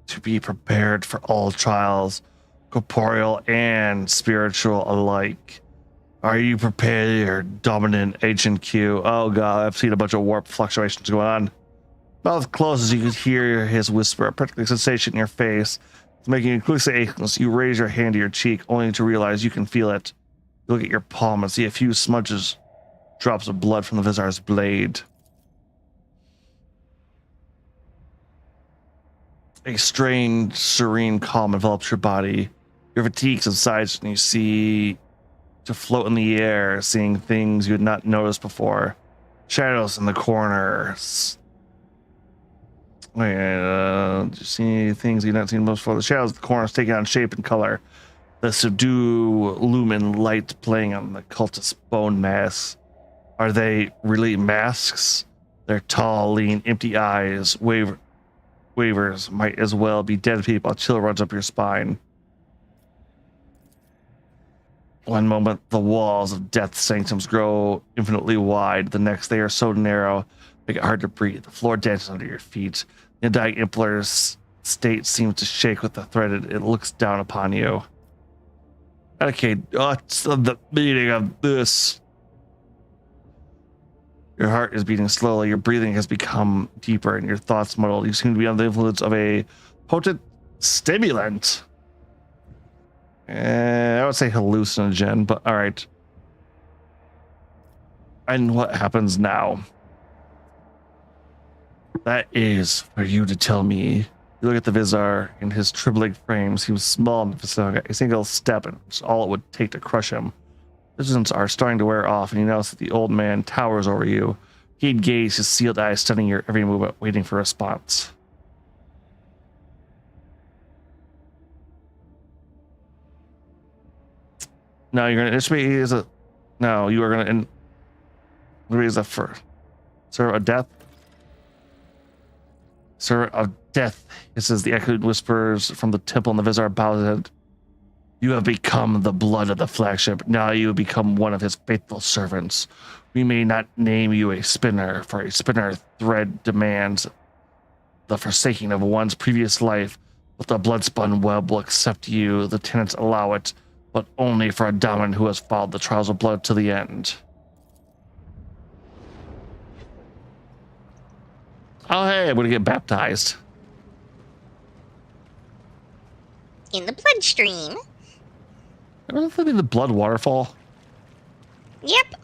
to be prepared for all trials, corporeal and spiritual alike. Are you prepared, your dominant Agent Q? Oh god, I've seen a bunch of warp fluctuations going on. Mouth closes, you can hear his whisper, a practical sensation in your face. It's making you quickly aching. You raise your hand to your cheek, only to realize you can feel it. You look at your palm and see a few smudges, drops of blood from the Vizar's blade. A strange, serene calm envelops your body. Your fatigue subsides and you see to float in the air, seeing things you had not noticed before. Shadows in the corners. You see things you've not seen before. The shadows of the corners taking on shape and color. The subdue lumen light playing on the cultist bone mass. Are they really masks? Their tall, lean, empty eyes, wavers might as well be dead people. A chill runs up your spine. One moment, the walls of Death's sanctums grow infinitely wide. The next, they are so narrow, make it hard to breathe. The floor dances under your feet. The undying Impler's state seems to shake with the threat. It looks down upon you. Okay, what's the meaning of this? Your heart is beating slowly. Your breathing has become deeper and your thoughts muddled. You seem to be under the influence of a potent stimulant. I would say hallucinogen, but all right. And what happens now? That is for you to tell me. You look at the Vizar in his trembling frame. Seems small and a single step, and it's all it would take to crush him. Visions are starting to wear off, and you notice that the old man towers over you. He'd gaze, his sealed eyes studying your every movement, waiting for a response. No, you're gonna initiate as a. No, you are gonna raise a first. Servant of death. Servant of death. This is the echoed whispers from the temple, and the Vizar bows his head. You have become the blood of the flagship. Now you have become one of his faithful servants. We may not name you a spinner, for a spinner thread demands the forsaking of one's previous life, but the bloodspun web will accept you. The tenets allow it, but only for a dominant who has followed the trials of blood to the end. Oh, hey, I'm going to get baptized. In the bloodstream. I don't know if that'd be the blood waterfall. Yep.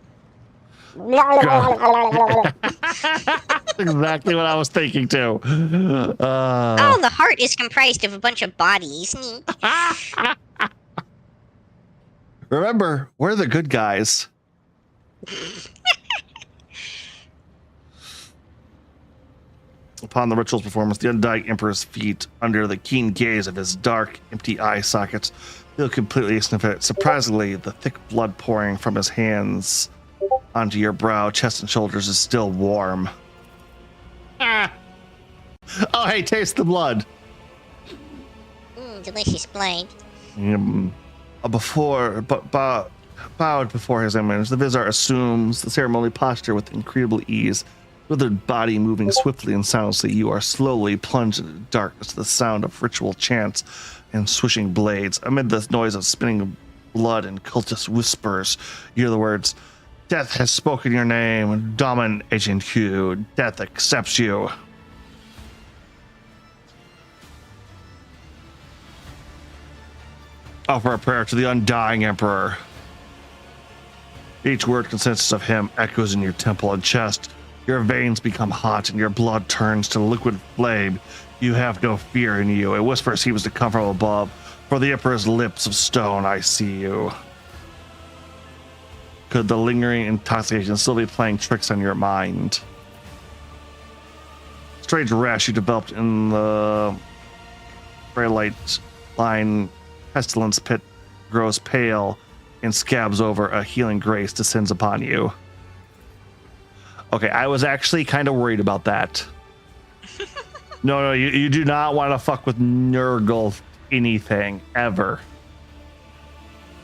Exactly what I was thinking too. Oh, the heart is comprised of a bunch of bodies. Remember, we're the good guys. Upon the ritual's performance, the undying Emperor's feet, under the keen gaze of his dark, empty eye sockets, feel completely significant. Surprisingly, the thick blood pouring from his hands onto your brow, chest, and shoulders is still warm. Ah. Oh, hey, taste the blood. Delicious blood. Bowed before his image, the Vizar assumes the ceremonial posture with incredible ease. withered body moving swiftly and soundlessly, you are slowly plunged into darkness to the sound of ritual chants and swishing blades. Amid the noise of spinning blood and cultist whispers, you hear the words, "Death has spoken your name, Domin Agent Q. Death accepts you." Offer a prayer to the undying Emperor. Each word consists of him echoes in your temple and chest. Your veins become hot and your blood turns to liquid flame. You have no fear in you. It whispers he was to come from above. For the Emperor's lips of stone, I see you. Could the lingering intoxication still be playing tricks on your mind? Strange rash you developed in the very light line pestilence pit grows pale and scabs over. A healing grace descends upon you. Okay, I was actually kind of worried about that. No, you do not want to fuck with Nurgle anything ever.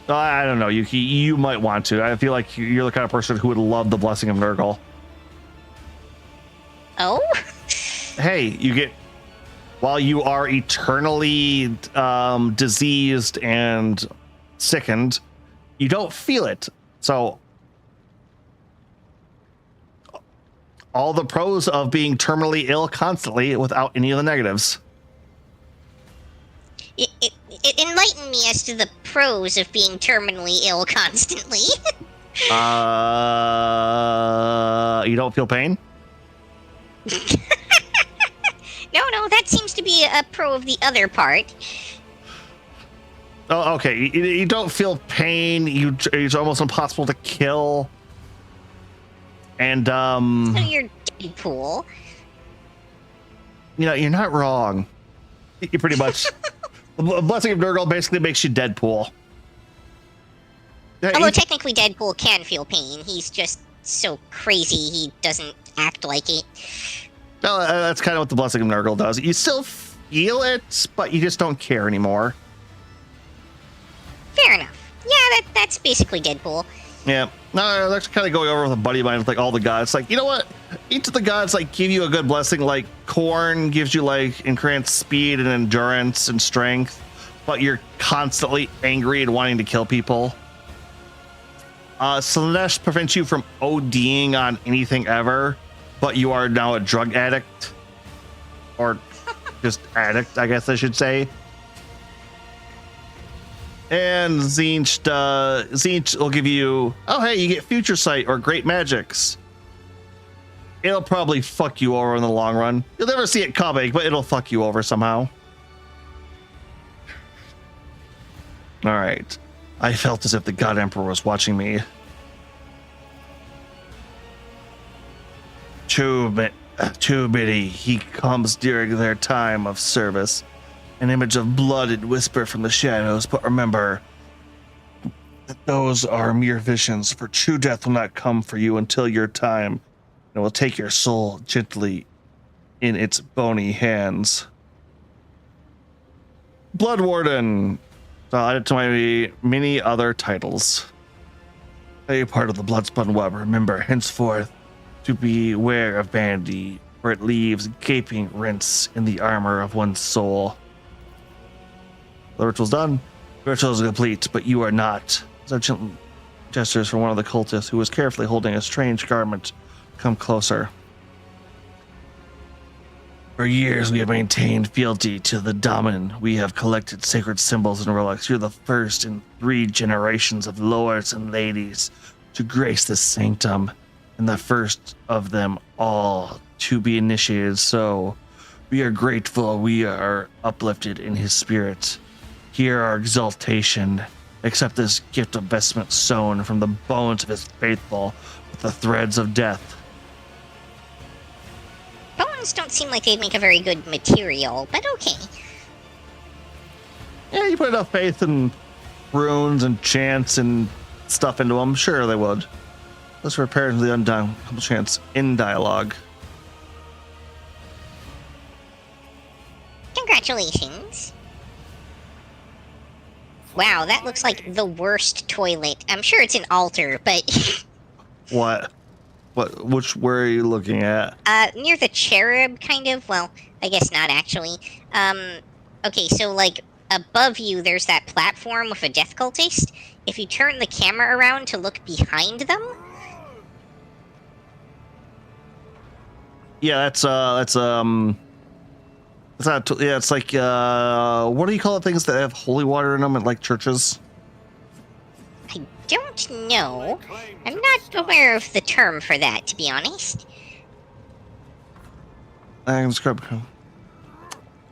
I don't know. You might want to. I feel like you're the kind of person who would love the blessing of Nurgle. Oh? Hey, you get, while you are eternally diseased and sickened, you don't feel it. So all the pros of being terminally ill constantly without any of the negatives. It enlightened me as to the pros of being terminally ill constantly. You don't feel pain? No, that seems to be a pro of the other part. Oh, okay. You don't feel pain. It's almost impossible to kill. And So you're Deadpool. you know, you're not wrong. You pretty much. The blessing of Nurgle basically makes you Deadpool. Yeah, Although technically Deadpool can feel pain. He's just so crazy he doesn't act like it. well, that's kind of what the blessing of Nurgle does. You still feel it, but you just don't care anymore. Fair enough. Yeah, that's basically Deadpool. Yeah. No, that's kind of going over with a buddy of mine with like all the gods. Like, you know what? Each of the gods like give you a good blessing. Like Korn gives you like increased speed and endurance and strength, but you're constantly angry and wanting to kill people. Slanesh prevents you from ODing on anything ever, but you are now a drug addict. Or just addict, I guess I should say. And Zinch will give you, oh hey, you get future sight or great magics. It'll probably fuck you over in the long run. You'll never see it coming, but it'll fuck you over somehow. All right. I felt as if the God Emperor was watching me. Too many. He comes during their time of service. An image of blood and whisper from the shadows, but remember that those are mere visions, for true death will not come for you until your time. It will take your soul gently in its bony hands. Blood Warden. Added to my many other titles. A part of the Bloodspun web. Remember henceforth to beware of vanity, for it leaves gaping rents in the armor of one's soul. The ritual's done. The ritual is complete, but you are not. Such gestures from one of the cultists who was carefully holding a strange garment come closer. For years we have maintained fealty to the Daemon. We have collected sacred symbols and relics. You're the first in 3 generations of lords and ladies to grace this sanctum, and the first of them all to be initiated. So we are grateful. We are uplifted in his spirit. Hear our exaltation. Accept this gift of vestment sewn from the bones of his faithful with the threads of death. Bones don't seem like they'd make a very good material, but okay. Yeah, you put enough faith and runes and chants and stuff into them, sure they would. Let's repair to the undone. Couple chants in dialogue. Congratulations. Wow, that looks like the worst toilet. I'm sure it's an altar, but What? Where are you looking at? Near the cherub, kind of. Well, I guess not actually. Okay, so like above you, there's that platform with a death cultist. If you turn the camera around to look behind them, Yeah, that's it's not. Yeah, it's like what do you call it? Things that have holy water in them at like churches. I don't know. I'm not aware of the term for that, to be honest. I can scrub.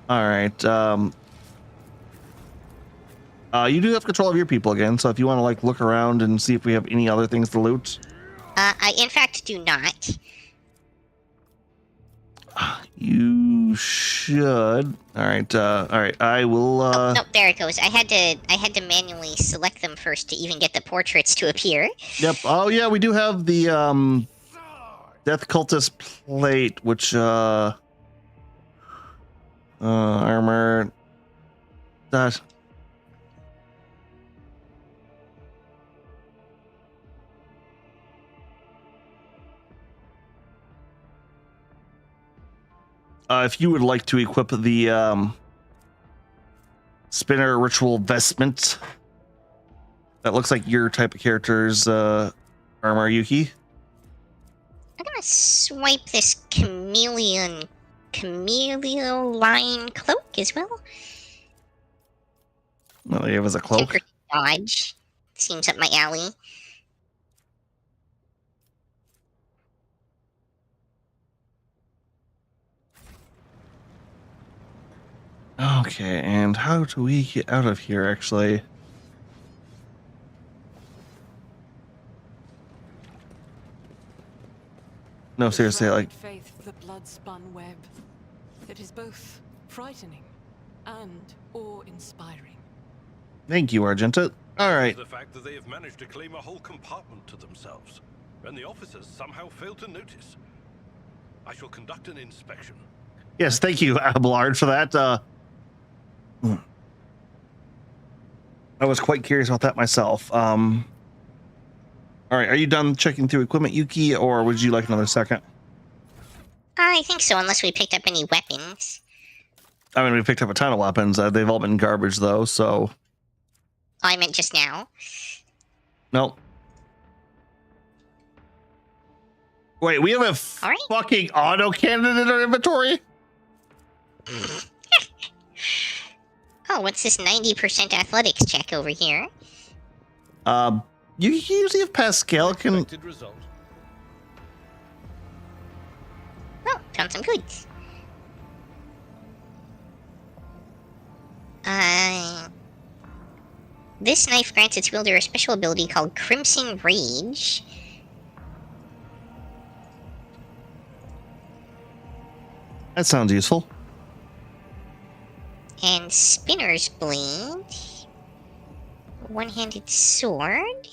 All right. You do have control of your people again, so if you want to like look around and see if we have any other things to loot. I in fact do not. You should. All right. All right. I will. Oh, no, there it goes. I had to manually select them first to even get the portraits to appear. Yep. Oh yeah, we do have the Death Cultist plate, which armor. That. If you would like to equip the spinner ritual vestment, that looks like your type of character's armor, Yuki. I'm gonna swipe this chameleon line cloak as well. Well, you have as a cloak. Temper dodge seems up my alley. Okay, and how do we get out of here, actually? No, seriously, like... Faith, the blood-spun web. It is both frightening and awe-inspiring. Thank you, Argenta. All right. The fact that they have managed to claim a whole compartment to themselves, and the officers somehow failed to notice. I shall conduct an inspection. Yes, thank you, Abelard, for that. I was quite curious about that myself. All right, are you done checking through equipment, Yuki, or would you like another second? I think so, unless we picked up any weapons. I mean, we picked up a ton of weapons. They've all been garbage, though, so... Oh, I meant just now. Nope. Wait, we have a All right. fucking auto-cannon in our inventory? Oh, what's this 90% athletics check over here? You usually have Pascal can... Expected result. Oh, found some goods. This knife grants its wielder a special ability called Crimson Rage. That sounds useful. And Spinner's Blade. One-handed sword.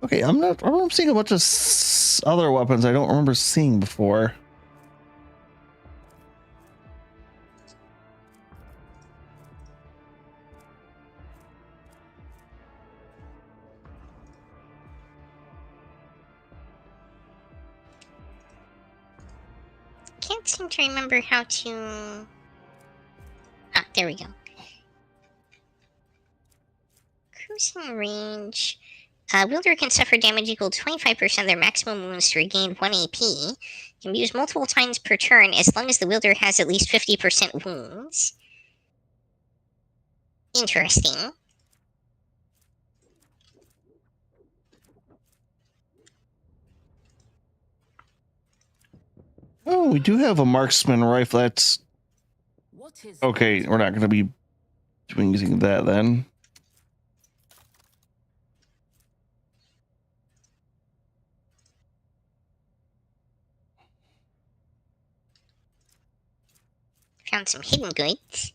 Okay, I'm seeing a bunch of other weapons I don't remember seeing before. Can't seem to remember how to... Ah, there we go. Cruising range. Wielder can suffer damage equal to 25% of their maximum wounds to regain 1 AP. Can be used multiple times per turn as long as the wielder has at least 50% wounds. Interesting. Oh, we do have a marksman rifle. That's What is okay. We're not going to be using that then. Found some hidden goods.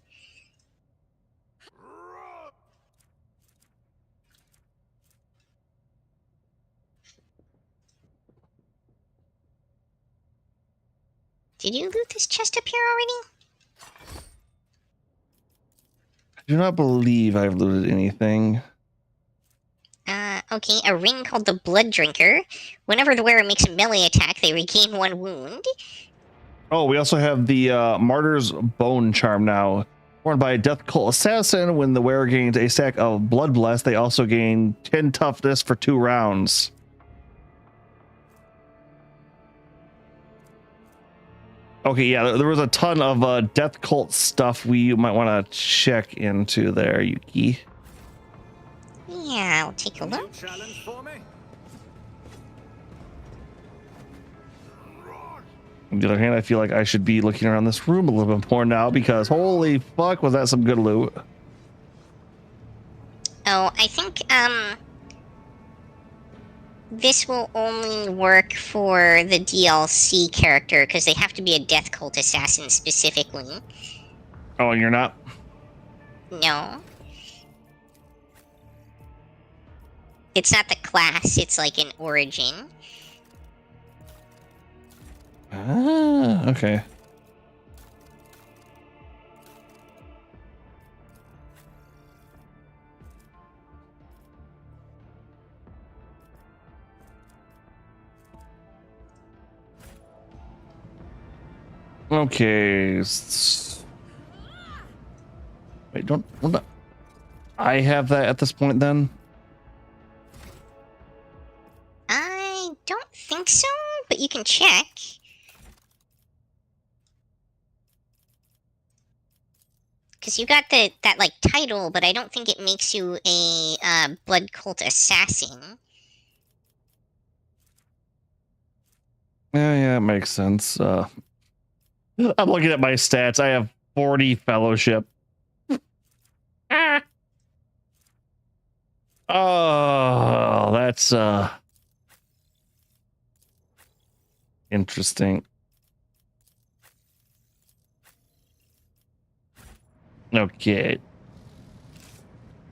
Did you loot this chest up here already? I do not believe I've looted anything. Okay, a ring called the Blood Drinker. Whenever the wearer makes a melee attack, they regain 1 wound. Oh, we also have the Martyr's Bone Charm now. Worn by a Death Cult Assassin, when the wearer gains a stack of Blood Bless, they also gain 10 toughness for 2 rounds. Okay, yeah, there was a ton of Death Cult stuff we might want to check into there, Yuki. Yeah, I'll take a New look. challenge for me? On the other hand, I feel like I should be looking around this room a little bit more now, because holy fuck, was that some good loot. Oh, I think, this will only work for the DLC character, because they have to be a Death Cult Assassin specifically. Oh, and you're not? No. It's not the class, it's like an origin. Ah, okay. Okay. Wait, don't I have that at this point then? I don't think so, but you can check. Because you got that like title, but I don't think it makes you a blood cult assassin. Yeah, it makes sense. I'm looking at my stats. I have 40 fellowship. Oh, that's interesting. Okay.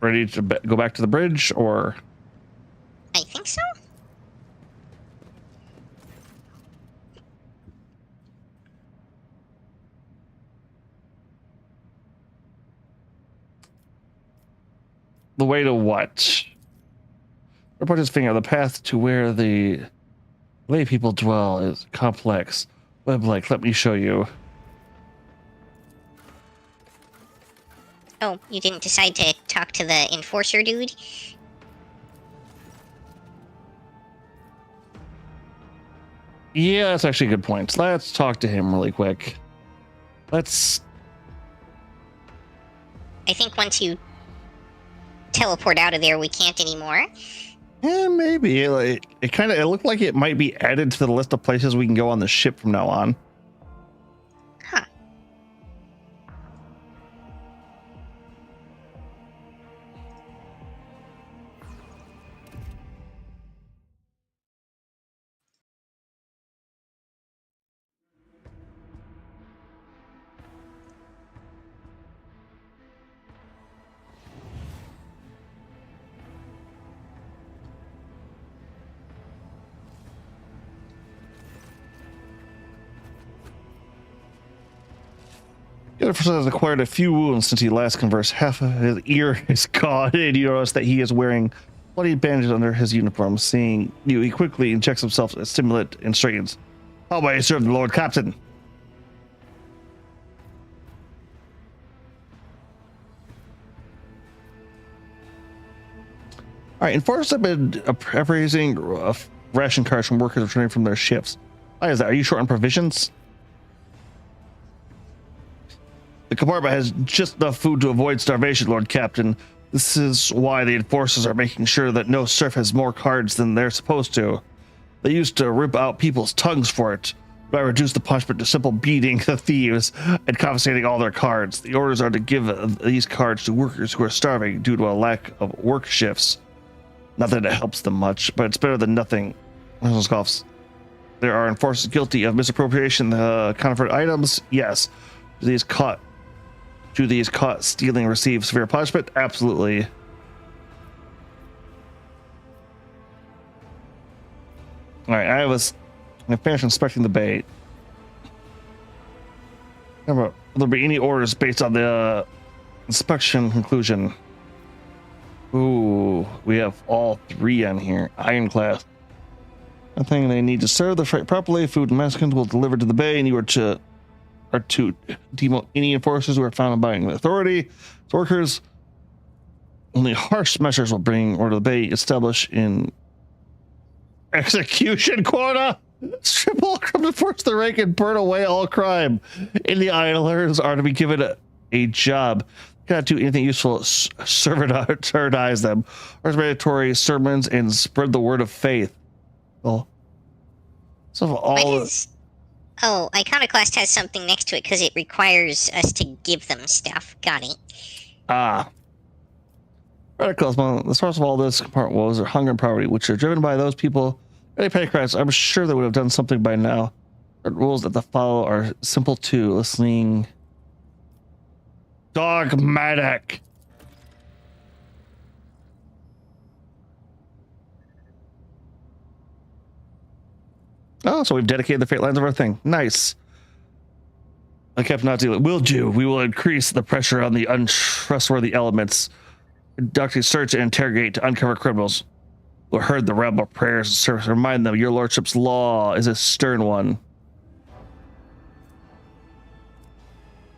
Ready to go back to the bridge, or? I think so. The way to what? Report his finger. The path to where the lay people dwell is complex. Web-like, let me show you. Oh, you didn't decide to talk to the enforcer dude? Yeah, that's actually a good point. Let's talk to him really quick. Let's... I think once you teleport out of there, we can't anymore. Yeah, maybe. It kind of, it looked like it might be added to the list of places we can go on the ship from now on. Huh. The other person has acquired a few wounds since he last conversed. Half of his ear is gone, and you notice that he is wearing bloody bandages under his uniform. Seeing you, he quickly injects himself a stimulant and straightens. How may I serve the Lord Captain? All right, enforcers have been appraising ration cards from workers returning from their shifts. Why is that? Are you short on provisions? The compartment has just enough food to avoid starvation, Lord Captain. This is why the enforcers are making sure that no serf has more cards than they're supposed to. They used to rip out people's tongues for it, but I reduced the punishment to simple beating the thieves and confiscating all their cards. The orders are to give these cards to workers who are starving due to a lack of work shifts. Not that it helps them much, but it's better than nothing. Scoffs. There are enforcers guilty of misappropriation of counterfeit items. Yes. Do these caught stealing receive severe punishment? Absolutely. All right, I finished inspecting the bait. Will there be any orders based on the inspection conclusion? Ooh, we have all 3 on here. Ironclad. I think they need to serve the freight properly. Food and medicines will deliver to the bay, and you are to demote any enforcers who are found abiding the authority. Workers, only harsh measures will bring order to the bay. Establish in execution quota. Strip all crime, enforce the rank, and burn away all crime. Any idlers are to be given a job. Cannot do anything useful. Servitize them. Or mandatory sermons and spread the word of faith. Well, so all. Oh, Iconoclast has something next to it because it requires us to give them stuff. Got it. Radicals, well, the source of all this compartment woes are hunger and poverty, which are driven by those people. Any petty crimes, I'm sure they would have done something by now. The rules that follow are simple too. Listening. Dogmatic. Oh, so we've dedicated the fate lines of our thing. Nice. I kept Nazi. Will do. We will increase the pressure on the untrustworthy elements. Conduct a search and interrogate to uncover criminals. We'll heard the rebel prayers and service. Remind them your lordship's law is a stern one.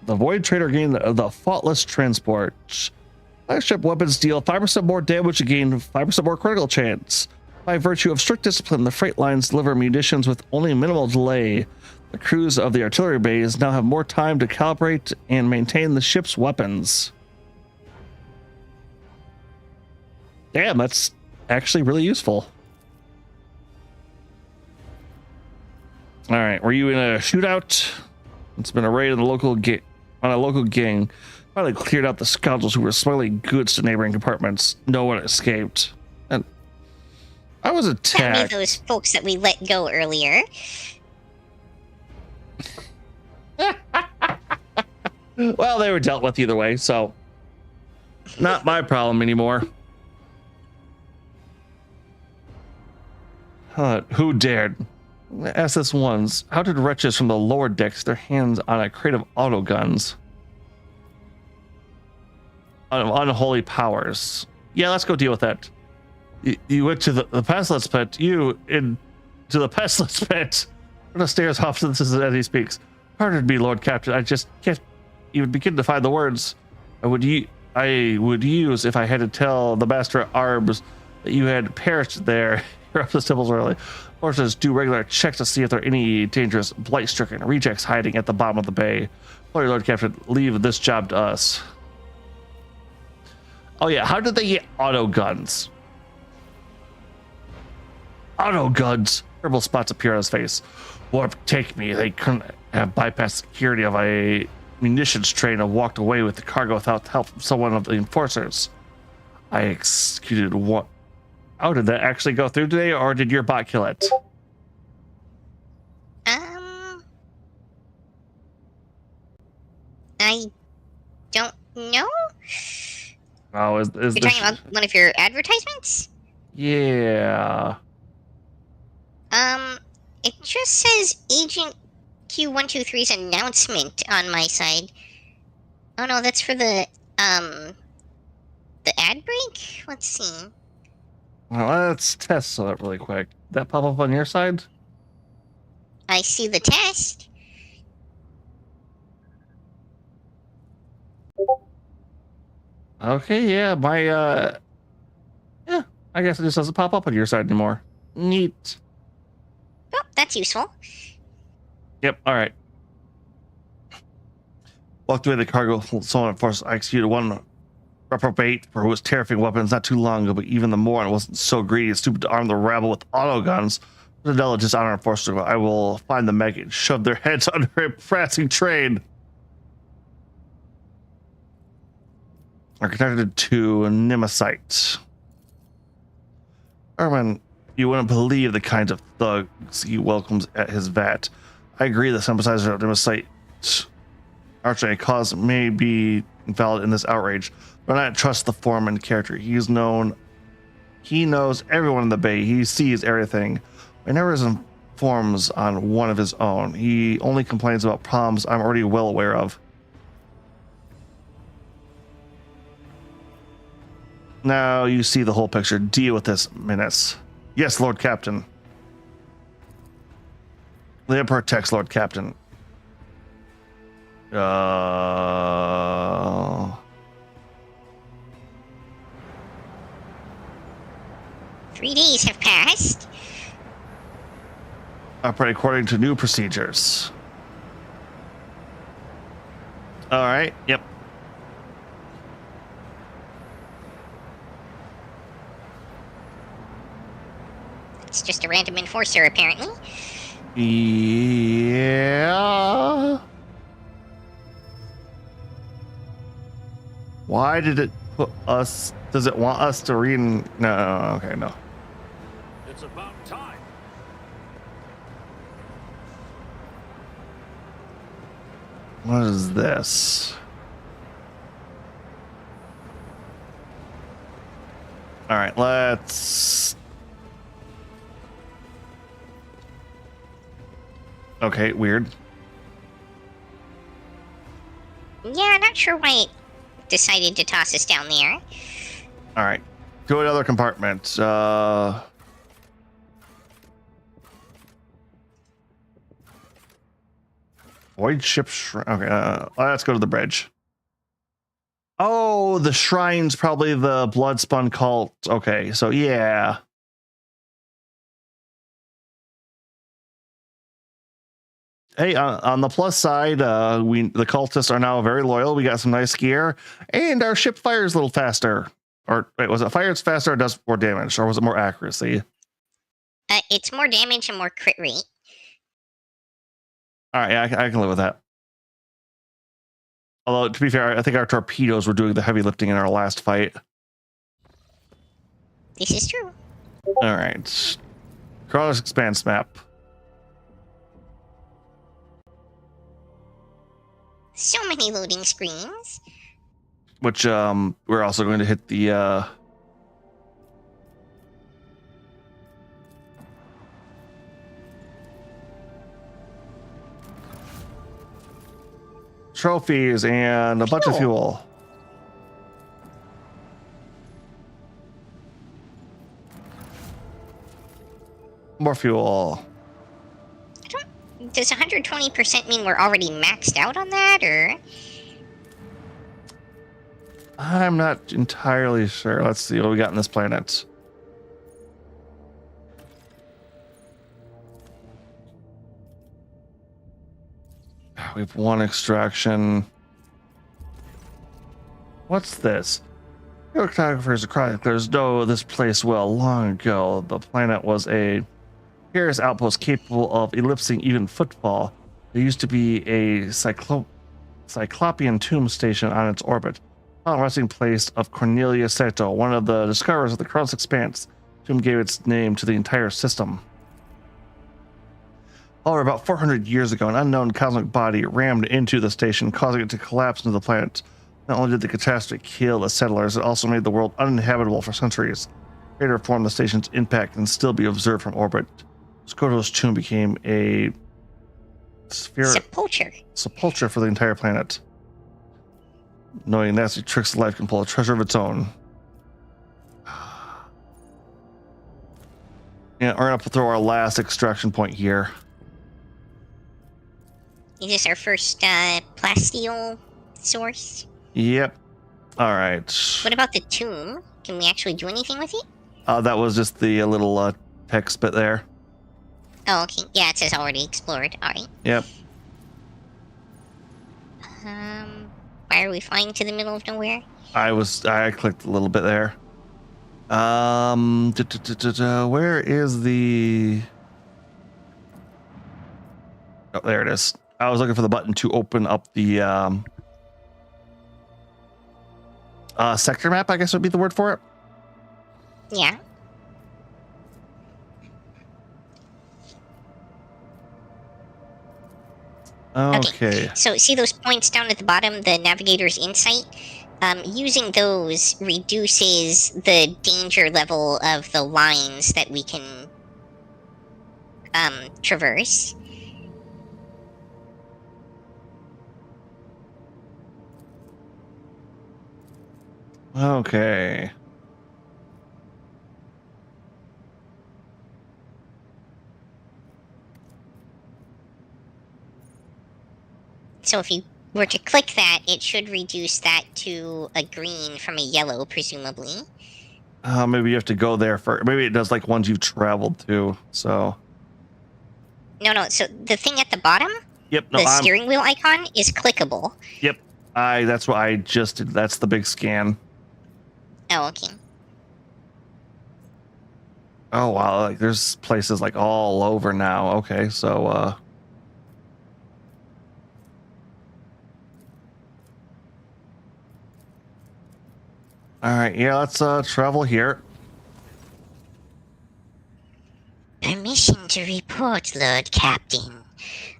The Void Trader gained the faultless transport. Flagship weapons deal 5% more damage and gain 5% more critical chance. By virtue of strict discipline, the freight lines deliver munitions with only minimal delay. The crews of the artillery bays now have more time to calibrate and maintain the ship's weapons. Damn, that's actually really useful. All right, were you in a shootout? It's been a raid on a local gang. Finally cleared out the scoundrels who were smuggling goods to neighboring compartments. No one escaped. And I was attacked. Those folks that we let go earlier. Well, they were dealt with either way, so not my problem anymore. Who dared? SS1s. How did wretches from the lower decks get their hands on a crate of auto guns? Unholy powers. Yeah, let's go deal with that. You went to the pestilence pit. You into the pestilence pit. On the stairs off to this as he speaks. Pardon me, Lord Captain. I just can't even begin to find the words I would use if I had to tell the Master at Arms that you had perished there. You're up the stiples early. Forces do regular checks to see if there are any dangerous blight-stricken rejects hiding at the bottom of the bay. Sorry, Lord Captain, leave this job to us. Oh yeah, how did they get auto guns? Auto guns. Terrible spots appear on his face. Warp, take me. They couldn't have bypassed security of a munitions train and walked away with the cargo without help from someone of the enforcers. I executed one. Oh, did that actually go through today, or did your bot kill it? I don't know. Oh, is you're talking about one of your advertisements? Yeah. It just says Agent Q123's announcement on my side. Oh no, that's for the ad break? Let's see. Well, let's test that really quick. Did that pop up on your side? I see the test. Okay, yeah, yeah, I guess it just doesn't pop up on your side anymore. Neat. Oh, that's useful. Yep, alright. Walked away the cargo, someone enforced. I executed one reprobate for who was terrifying weapons not too long ago, but even the moron wasn't so greedy and stupid to arm the rabble with auto guns. The diligence honor enforcer, I will find the maggot and shove their heads under a prancing train. Are connected to Nemesis. Erman, you wouldn't believe the kinds of thugs he welcomes at his vat. I agree that sympathizers of Nemesis archery cause may be invalid in this outrage, but I trust the form and character. He knows everyone in the bay. He sees everything. Whenever his forms on one of his own. He only complains about problems I'm already well aware of. Now you see the whole picture. Deal with this menace. Yes, Lord Captain. The Emperor texts Lord Captain. 3 days have passed. Operate according to new procedures. All right. Yep. It's just a random enforcer, apparently. Yeah. Why did it put us? Does it want us to read? No. Okay. No. It's about time. What is this? All right. Let's. Okay. Weird. Yeah, not sure why it decided to toss us down there. All right. To another compartment. Void ship shrine. Okay. Let's go to the bridge. Oh, the shrine's probably the blood-spun cult. Okay. So, yeah. Hey, on the plus side, the cultists are now very loyal. We got some nice gear, and our ship fires a little faster. Or wait, was it fires faster or does more damage, or was it more accuracy? It's more damage and more crit rate. All right, yeah, I can live with that. Although, to be fair, I think our torpedoes were doing the heavy lifting in our last fight. This is true. All right, Carlos Expanse map. So many loading screens. Which we're also going to hit the trophies and a bunch of fuel. More fuel. Does 120% mean we're already maxed out on that, or? I'm not entirely sure. Let's see what we got in this planet. We have one extraction. What's this? Cartographers chroniclers know this place well. Long ago, the planet was a Paris outpost capable of ellipsing even footfall. There used to be a Cyclopean tomb station on its orbit. Final resting place of Cornelia Sato, one of the discoverers of the Cross Expanse. Tomb gave its name to the entire system. However, about 400 years ago, an unknown cosmic body rammed into the station, causing it to collapse into the planet. Not only did the catastrophe kill the settlers, it also made the world uninhabitable for centuries. Crater formed the station's impact and still be observed from orbit. Skoto's tomb became a sepulcher for the entire planet. Knowing nasty tricks of life can pull a treasure of its own. Yeah, we're gonna throw our last extraction point here. Is this our first plasteel source? Yep. All right. What about the tomb? Can we actually do anything with it? That was just the little text bit there. Oh, okay. Yeah, it says already explored. All right. Yep. Why are we flying to the middle of nowhere? I clicked a little bit there. Where is the? Oh, there it is. I was looking for the button to open up the sector map, I guess would be the word for it. Yeah. Okay. So see those points down at the bottom, the navigator's insight? Using those reduces the danger level of the lines that we can traverse. Okay. So if you were to click that, it should reduce that to a green from a yellow, presumably. Maybe you have to go there for. Maybe it does like ones you've traveled to. So. No. So the thing at the bottom, Yep. No. the steering wheel icon, is clickable. Yep. That's what I just did. That's the big scan. Oh, okay. Oh wow! Like there's places like all over now. Okay, so all right, yeah, let's travel here. Permission to report, Lord Captain.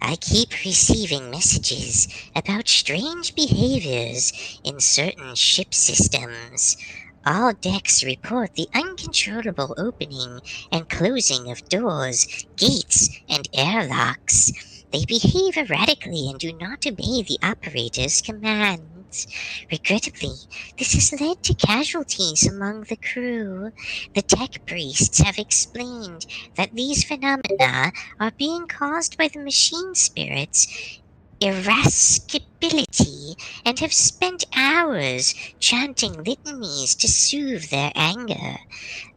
I keep receiving messages about strange behaviors in certain ship systems. All decks report the uncontrollable opening and closing of doors, gates, and airlocks. They behave erratically and do not obey the operator's commands. Regrettably, this has led to casualties among the crew. The tech priests have explained that these phenomena are being caused by the machine spirits' irascibility and have spent hours chanting litanies to soothe their anger.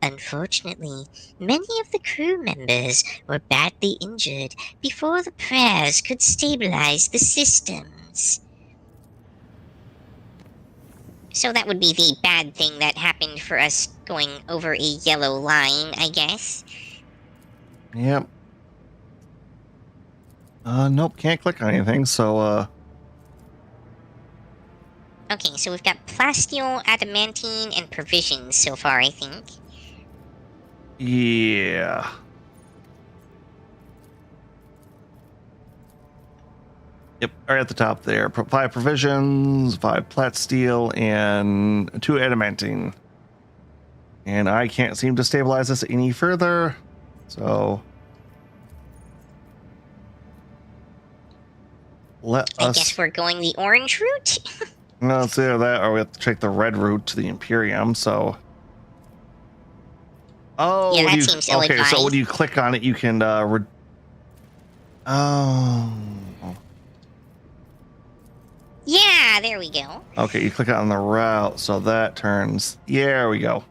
Unfortunately, many of the crew members were badly injured before the prayers could stabilize the systems. So that would be the bad thing that happened for us going over a yellow line, I guess. Yep. Nope, can't click on anything. So Okay, so we've got plasteel, adamantine, and provisions so far, I think. yeah. Yep, right at the top there. 5 provisions, 5 plat steel, and 2 adamantine. And I can't seem to stabilize this any further. So I guess we're going the orange route? No, it's either that or we have to take the red route to the Imperium. So, Yeah, that seems okay. ill-advised. So when you click on it, you can Yeah, there we go. okay, you click on the route, so that turns. Yeah, there we go.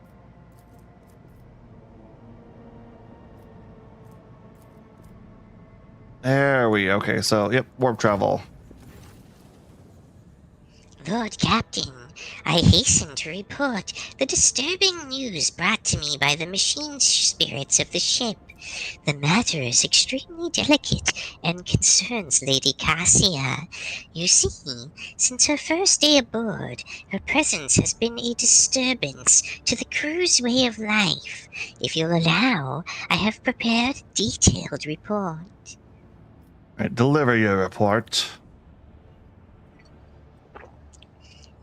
There we go. Okay, so yep, warp travel. Lord Captain, I hasten to report the disturbing news brought to me by the machine spirits of the ship. The matter is extremely delicate and concerns Lady Cassia. You see, since her first day aboard, her presence has been a disturbance to the crew's way of life. If you'll allow, I have prepared a detailed report. All right, deliver your report.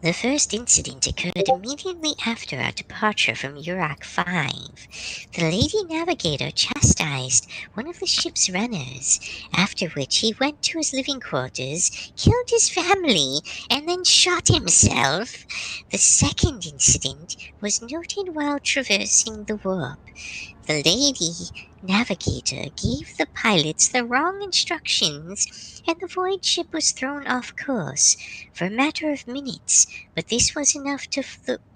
The first incident occurred immediately after our departure from Urak 5. The Lady Navigator chastised one of the ship's runners, after which he went to his living quarters, killed his family, and then shot himself. The second incident was noted while traversing the warp. The Lady Navigator gave the pilots the wrong instructions, and the void ship was thrown off course for a matter of minutes, but this was enough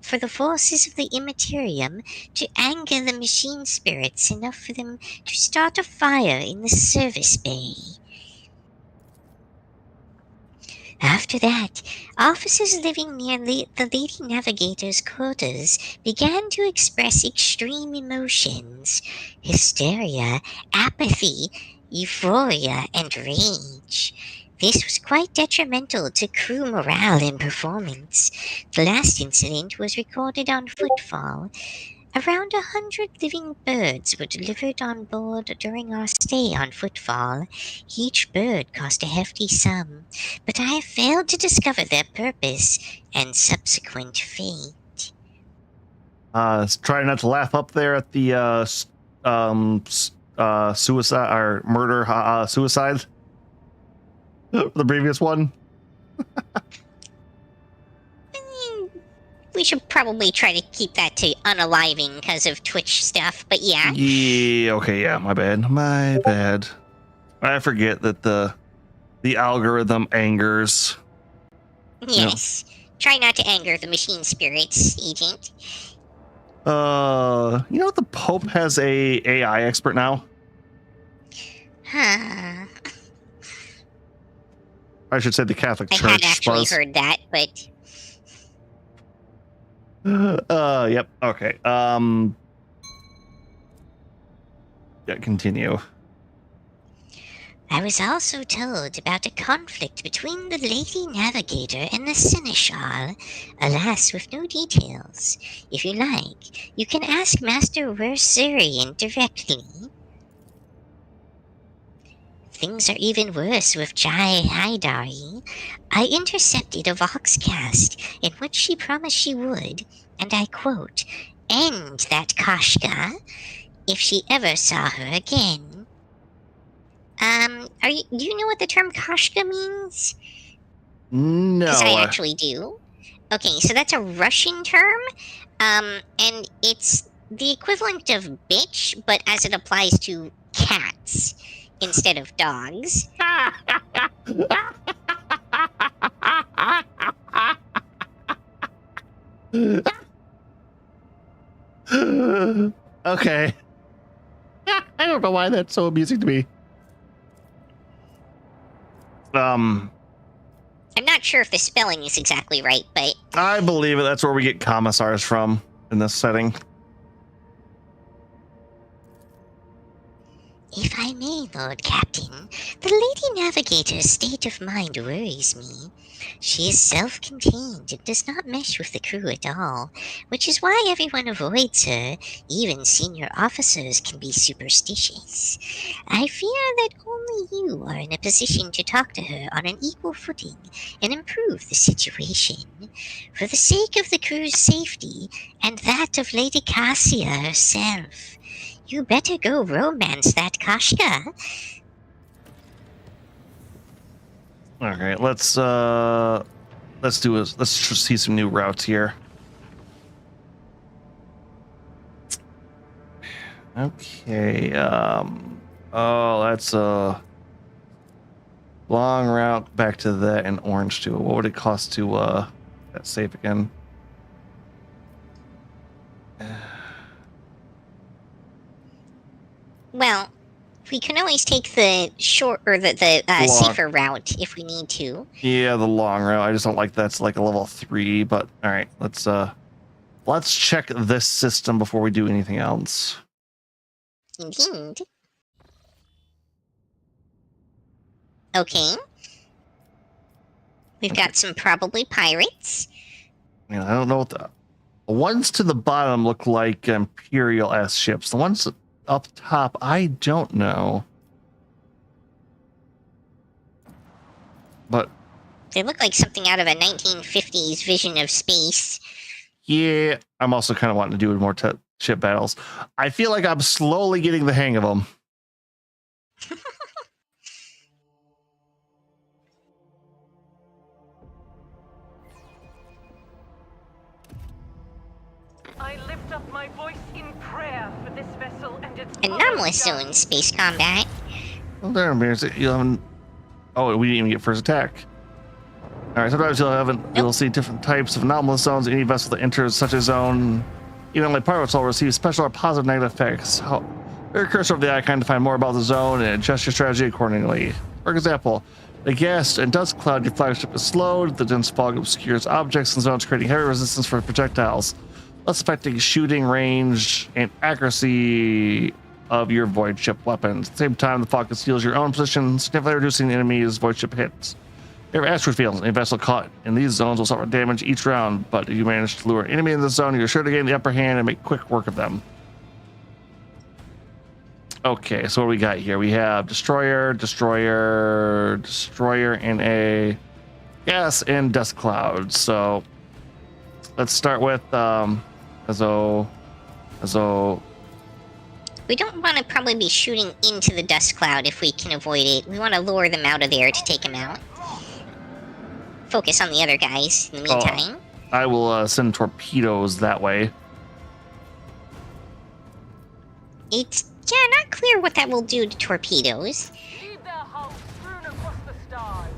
for the forces of the Immaterium to anger the machine spirits enough for them to start a fire in the service bay. After that, officers living near the Lady Navigator's quarters began to express extreme emotions: hysteria, apathy, euphoria, and rage. This was quite detrimental to crew morale and performance. The last incident was recorded on Footfall. Around 100 living birds were delivered on board during our stay on Footfall. Each bird cost a hefty sum, but I have failed to discover their purpose and subsequent fate. Try not to laugh up there at the suicide or murder suicide. The previous one. We should probably try to keep that to unaliving because of Twitch stuff, but yeah. Yeah, okay, yeah, my bad. I forget that the algorithm angers. Yes. Try not to anger the machine spirits, Agent. You know what? The Pope has a AI expert now. Huh. I should say the Catholic I Church. had actually was. heard that, but Yep. Okay. Yeah, continue. I was also told about a conflict between the Lady Navigator and the Seneschal, alas with no details. If you like, you can ask Master Versurian directly. Things are even worse with Jai Haidari. I intercepted a Voxcast in which she promised she would, and I quote, end that Kashka if she ever saw her again. Do you know what the term Kashka means? No. Because I actually do. Okay, so that's a Russian term, and it's the equivalent of bitch, but as it applies to cats instead of dogs. Okay. I don't know why that's so amusing to me. I'm not sure if the spelling is exactly right, but I believe it. That's where we get commissars from in this setting. If I may, Lord Captain, the Lady Navigator's state of mind worries me. She is self-contained and does not mesh with the crew at all, which is why everyone avoids her. Even senior officers can be superstitious. I fear that only you are in a position to talk to her on an equal footing and improve the situation. For the sake of the crew's safety and that of Lady Cassia herself, you better go romance that Kashka. All right, let's see some new routes here. Okay. Oh, that's a long route back to that and Orange too. What would it cost to that save again? well, we can always take the short or the safer route if we need to. Yeah, the long route. I just don't like that's like a level 3. But all right, let's check this system before we do anything else. Indeed. Okay. We've got some probably pirates. I don't know what the ones to the bottom look like Imperial S ships. The ones up top, I don't know. But They look like something out of a 1950s vision of space. yeah, I'm also kind of wanting to do more ship battles. I feel like I'm slowly getting the hang of them. I lift up my voice in prayer for this vessel and its Anomalous zone space combat. Well, there, oh, we didn't even get first attack. All right, sometimes you'll see different types of anomalous zones. Any vessel that enters such a zone, even like pirates, will receive special or positive negative effects. Very cursor of the icon to find more about the zone and adjust your strategy accordingly. For example, the gas and dust cloud your flagship is slowed. The dense fog obscures objects and zones, creating heavy resistance for projectiles, thus affecting shooting range and accuracy of your void ship weapons. At the same time, the fog conceals your own position, significantly reducing the enemy's void ship hits. If asteroid fields, a vessel caught in these zones will suffer damage each round, but if you manage to lure an enemy in the zone, you're sure to gain the upper hand and make quick work of them. Okay, so what do we got here? We have destroyer, and a gas and dust cloud. So let's start with Azo. We don't want to probably be shooting into the dust cloud if we can avoid it. We want to lure them out of there to take them out. Focus on the other guys in the meantime. I will send torpedoes that way. It's, not clear what that will do to torpedoes. Leave their hulls strewn across the stars.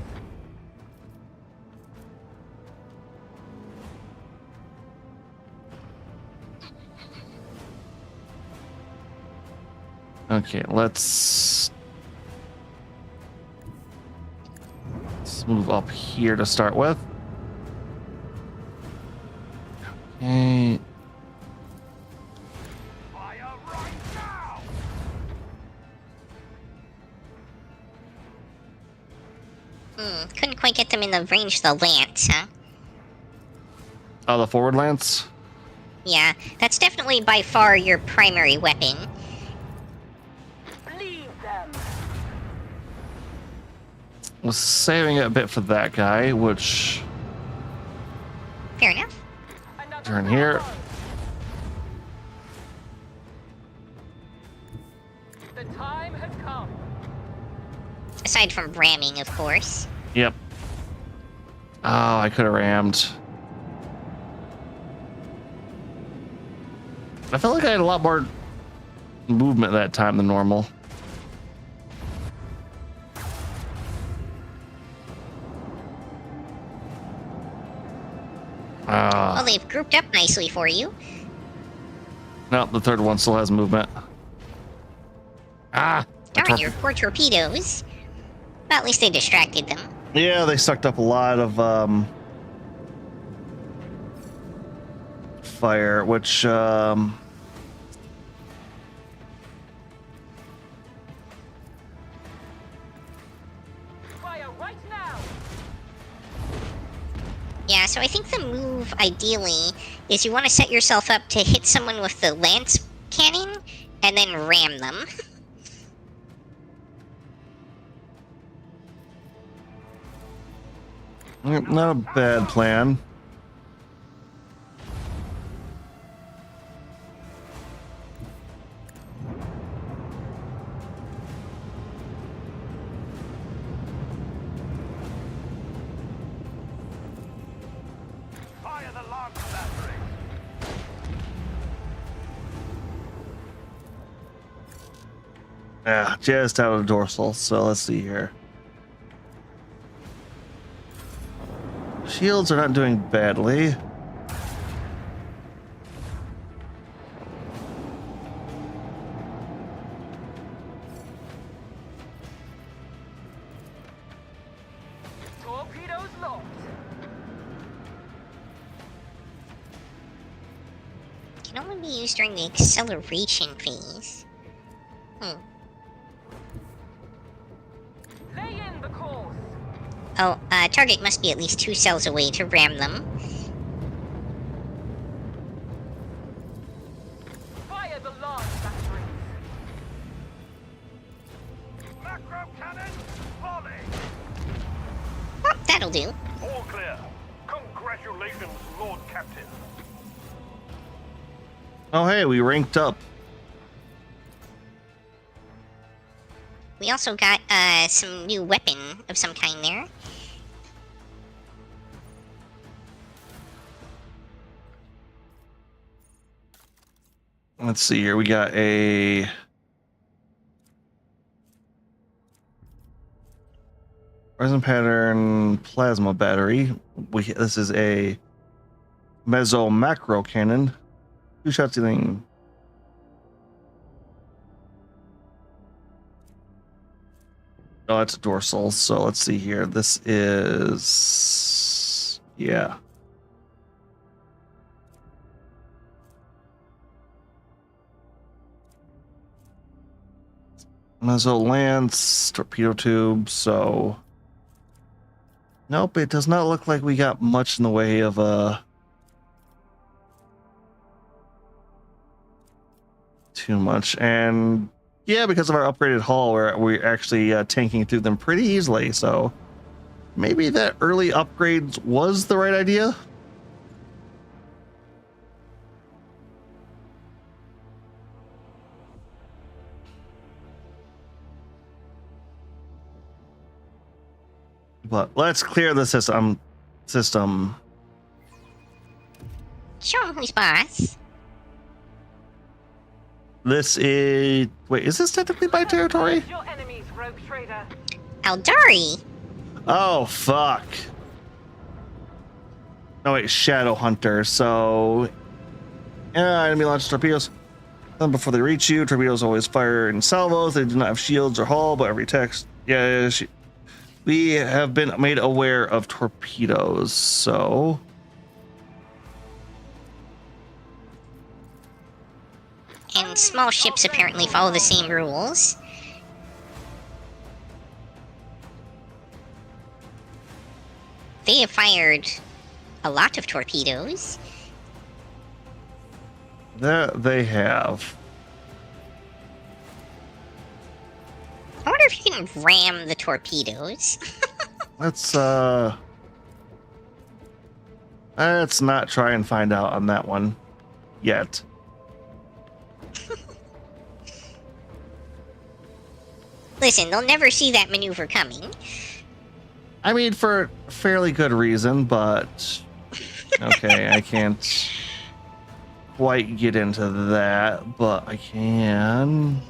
Okay, let's move up here to start with. Okay. Fire right now! Couldn't quite get them in the range of the lance, huh? Oh, the forward lance? Yeah, that's definitely by far your primary weapon. Bleed them. Was saving it a bit for that guy, which Fair enough. Another turn here. arrow. The time has come. Aside from ramming, of course. Yep. Oh, I could have rammed. I felt like I had a lot more movement that time than normal. Well, they've grouped up nicely for you. No, the third one still has movement. Ah! Darn your poor torpedoes. Well, at least they distracted them. Yeah, they sucked up a lot of fire, which Fire right now. Yeah, so I think the move, ideally, is you want to set yourself up to hit someone with the lance cannon, and then ram them. not a bad plan. Fire the lance battery! Yeah, just out of dorsal, so let's see here. Shields are not doing badly. Torpedoes locked. Can only be used during the acceleration phase. Lay in the course. Oh, target must be at least 2 cells away to ram them. Fire the large batteries. Macro cannon, volley! Oh, that'll do. All clear. Congratulations, Lord Captain. Oh, hey, we ranked up. We also got, some new weapon of some kind there. Let's see here. We got a resin pattern plasma battery. This is a meso macro cannon. 2 shots dealing. Oh, it's a dorsal. So let's see here. This is, yeah. Meso lance, torpedo tube. So nope, it does not look like we got much in the way of too much. And yeah, because of our upgraded hull, we're actually tanking through them pretty easily. So maybe that early upgrade was the right idea. But let's clear the system. Show 'em who's boss. This is... Wait, is this technically my territory? Your enemies, rogue trader. Aldari. Oh, fuck. No, wait, Shadow Hunter. So... enemy launch torpedoes. Then before they reach you, torpedoes always fire in salvos. They do not have shields or hull, but every text... Yeah, we have been made aware of torpedoes, so... And small ships apparently follow the same rules. They have fired a lot of torpedoes. That they have. I wonder if you can ram the torpedoes. Let's not try and find out on that one yet. Listen, they'll never see that maneuver coming. I mean, for fairly good reason, but okay, I can't quite get into that, but I can.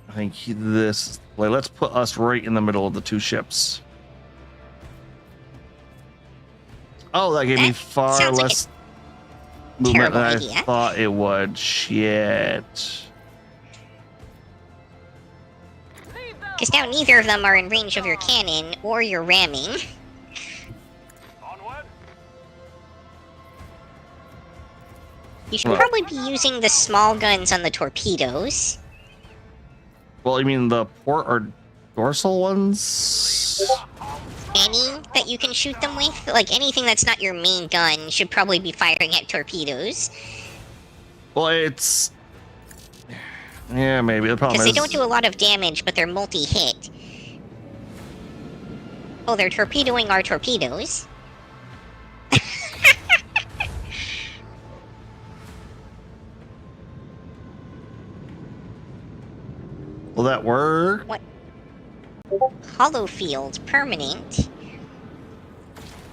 I think this. Like, let's put us right in the middle of the two ships. Oh, that gave me That far sounds like less movement than I terrible idea. thought it would. Shit. Because now neither of them are in range of your cannon or your ramming. Onward. You should Well- probably be using the small guns on the torpedoes. Well, you mean the port or dorsal ones? Any that you can shoot them with, like anything that's not your main gun, should probably be firing at torpedoes. Well, it's... Yeah, maybe. The problem Because is... they don't do a lot of damage, but they're multi-hit. Oh, they're torpedoing our torpedoes. Will that work? Hollow field, permanent.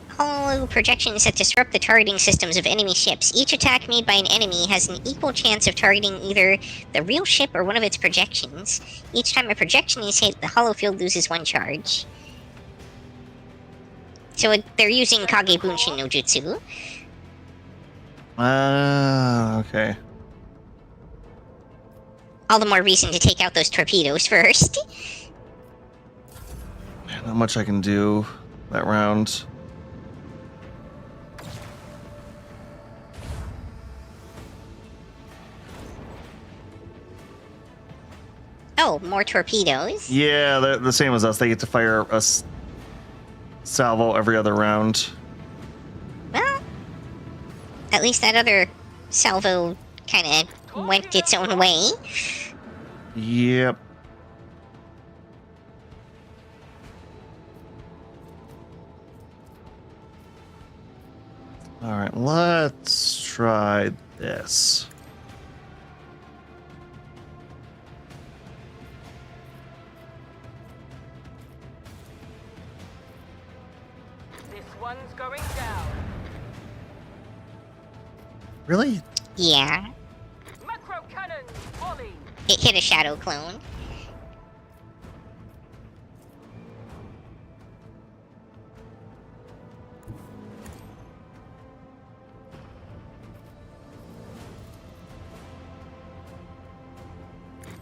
Hollow projections that disrupt the targeting systems of enemy ships. Each attack made by an enemy has an equal chance of targeting either the real ship or one of its projections. Each time a projection is hit, the hollow field loses one charge. So they're using Kage Bunshin no Jutsu. Okay. All the more reason to take out those torpedoes first. Man, not much I can do that round. Oh, more torpedoes? Yeah, they're the same as us. They get to fire a salvo every other round. Well, at least that other salvo kind of went its own way. Yep. All right, let's try this. This one's going down. Really? Yeah, Macro cannons, volley. it hit a shadow clone.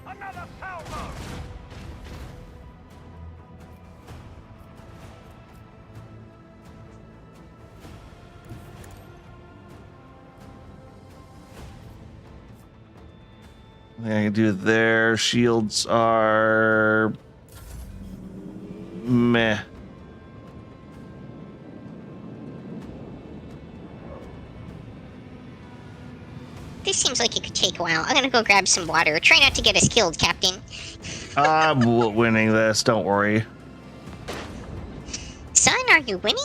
Another salvo. I can do their shields are meh. This seems like it could take a while. I'm gonna go grab some water. Try not to get us killed, Captain. I'm winning this. Don't worry. Son, are you winning?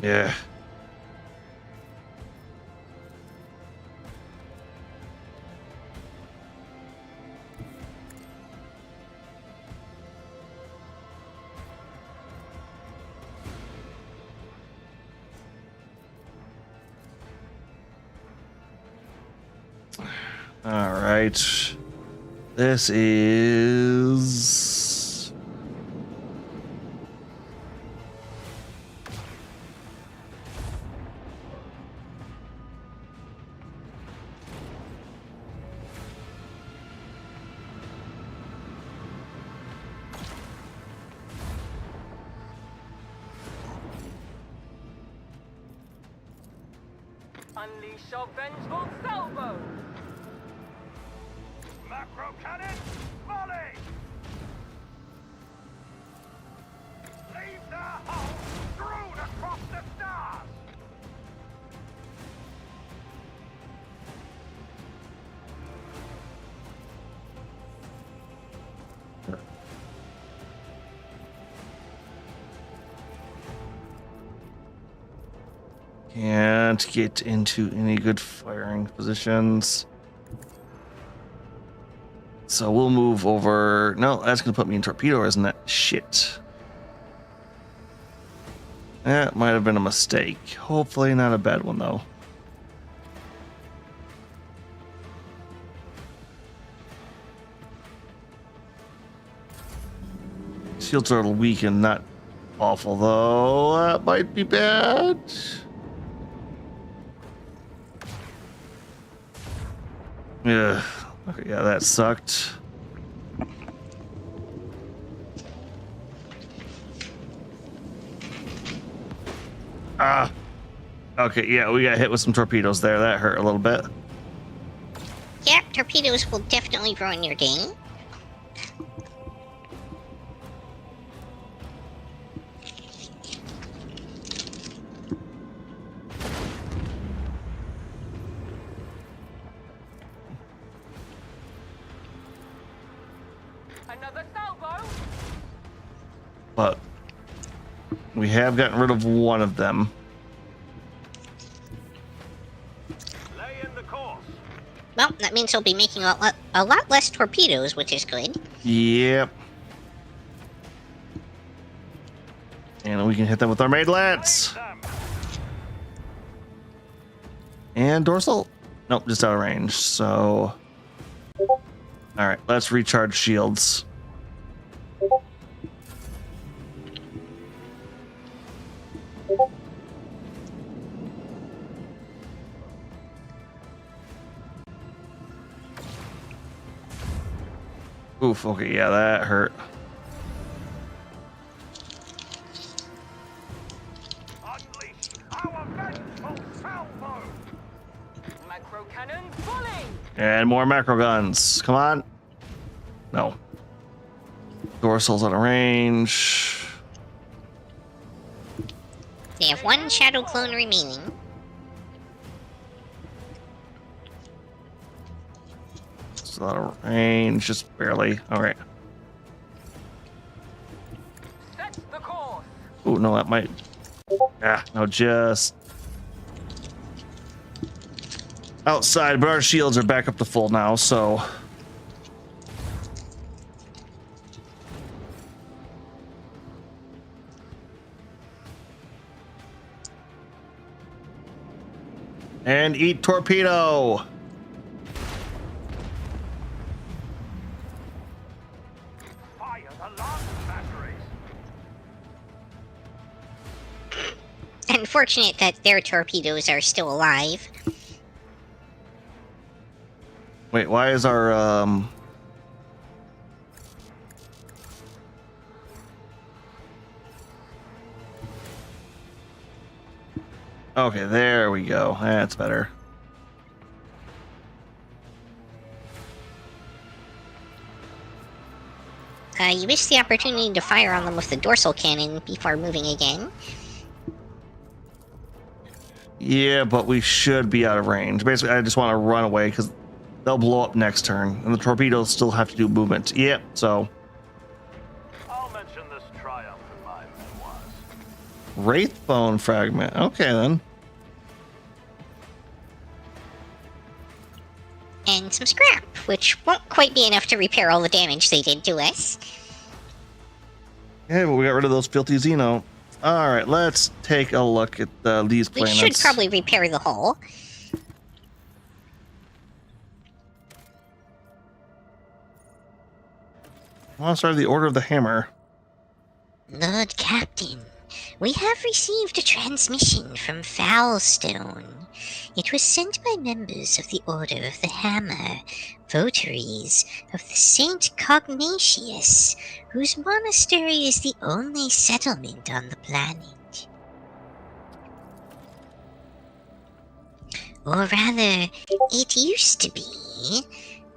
Yeah. All right. This is Unleash your vengeful salvo! Macro cannon, volley! Leave their hull strewn across the stars! can't get into any good firing positions. So we'll move over. No, that's gonna put me in torpedo, isn't it? Shit. That might have been a mistake. Hopefully not a bad one though. Shields are weak and not awful though. That might be bad. Yeah. Okay, yeah, that sucked. Ah. Okay, yeah, we got hit with some torpedoes there. That hurt a little bit. Yep, torpedoes will definitely ruin your day. Another salvo! But we have gotten rid of one of them. Lay in the course. Well, that means he'll be making a lot less torpedoes, which is good. Yep. And we can hit them with our maidlets. Them. And dorsal? Nope, just out of range. So, all right, let's recharge shields. Oof, okay, yeah, that hurt. Unleash our vengeful salvo! Macro cannon, volley! And more macro guns. Come on. No. Dorsal's out of range. They have one shadow clone remaining. Still out of range, just barely. All right. Set the course! Oh, no, that might. Yeah, no, just outside, but our shields are back up to full now, so. And eat torpedo. Fire the last batteries! Unfortunate that their torpedoes are still alive. Wait, why is our Okay, there we go. That's better. You missed the opportunity to fire on them with the dorsal cannon before moving again. Yeah, but we should be out of range. Basically, I just want to run away because they'll blow up next turn, and the torpedoes still have to do movement. Yep, so I'll mention this triumph in my memoirs. Wraith bone fragment. Okay, then. And some scrap, which won't quite be enough to repair all the damage they did to us. Yeah, but we got rid of those filthy Xeno. All right, let's take a look at these We planets. should probably repair the hull. I'll start the Order of the Hammer. Lord Captain, we have received a transmission from Foulstone. It was sent by members of the Order of the Hammer, votaries of the Saint Cognatius, whose monastery is the only settlement on the planet. Or rather, it used to be.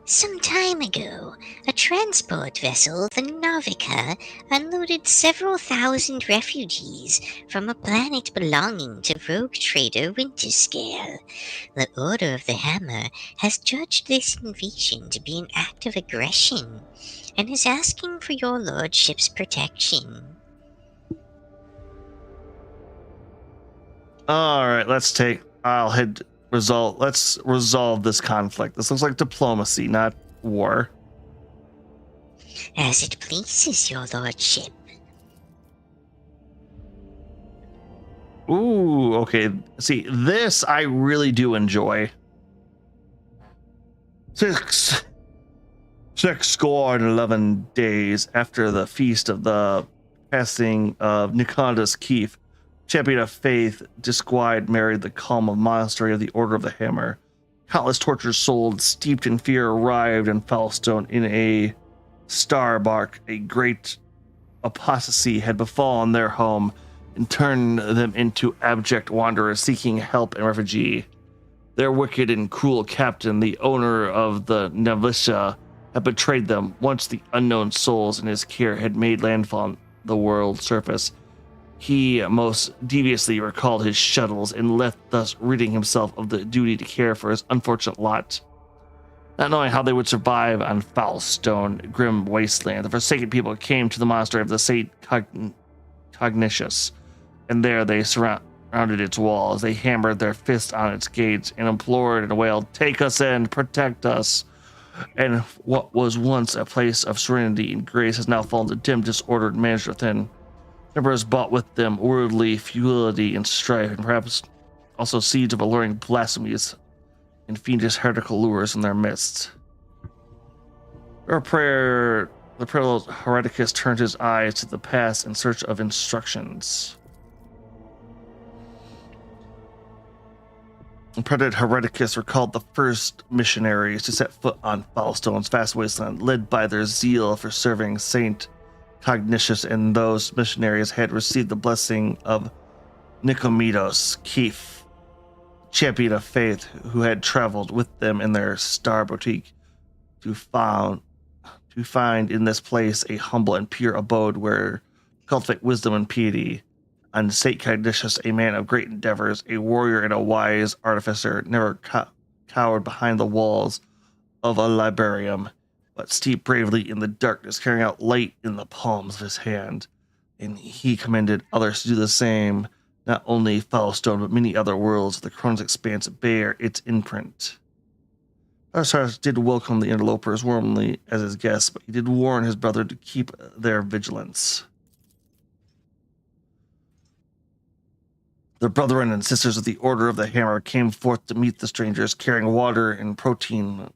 Some time ago, a transport vessel, the Navica, unloaded several thousand refugees from a planet belonging to rogue trader Winterscale. The Order of the Hammer has judged this invasion to be an act of aggression, and is asking for your lordship's protection. All right, let's resolve this conflict. This looks like diplomacy, not war. As it pleases your lordship. Ooh, okay. See, this I really do enjoy. Six score and 11 days after the feast of the passing of Nicolas Keefe, champion of faith, disquiet married the calm of monastery of the Order of the Hammer. Countless tortured souls, steeped in fear, arrived in Foulstone in a star bark. A great apostasy had befallen their home and turned them into abject wanderers seeking help and refugee. Their wicked and cruel captain, the owner of the Navisha, had betrayed them. Once the unknown souls in his care had made landfall on the world's surface, he most deviously recalled his shuttles and left, thus ridding himself of the duty to care for his unfortunate lot. Not knowing how they would survive on Foulstone, grim wasteland, the forsaken people came to the monastery of the Saint Cognatius, and there they surrounded its walls. They hammered their fists on its gates and implored and wailed, "Take us in, protect us." And what was once a place of serenity and grace has now fallen to dim disorder and managed within. Emperors brought with them worldly futility and strife, and perhaps also seeds of alluring blasphemies and fiendish heretical lures in their midst. The perilous hereticus turned his eyes to the past in search of instructions. The Imperative Hereticus recalled the first missionaries to set foot on Foulstone's vast wasteland, led by their zeal for serving Saint Cognitius, and those missionaries had received the blessing of Nicomedos Keefe, champion of faith, who had traveled with them in their star boutique to find in this place a humble and pure abode where cultivate wisdom and piety. And Saint Cognitius, a man of great endeavors, a warrior and a wise artificer, never cowered behind the walls of a librarium, but steeped bravely in the darkness, carrying out light in the palms of his hand. And he commended others to do the same. Not only Foulstone, but many other worlds of the Chronos Expanse bear its imprint. Arsarus did welcome the interlopers warmly as his guests, but he did warn his brother to keep their vigilance. The brethren and sisters of the Order of the Hammer came forth to meet the strangers, carrying water and protein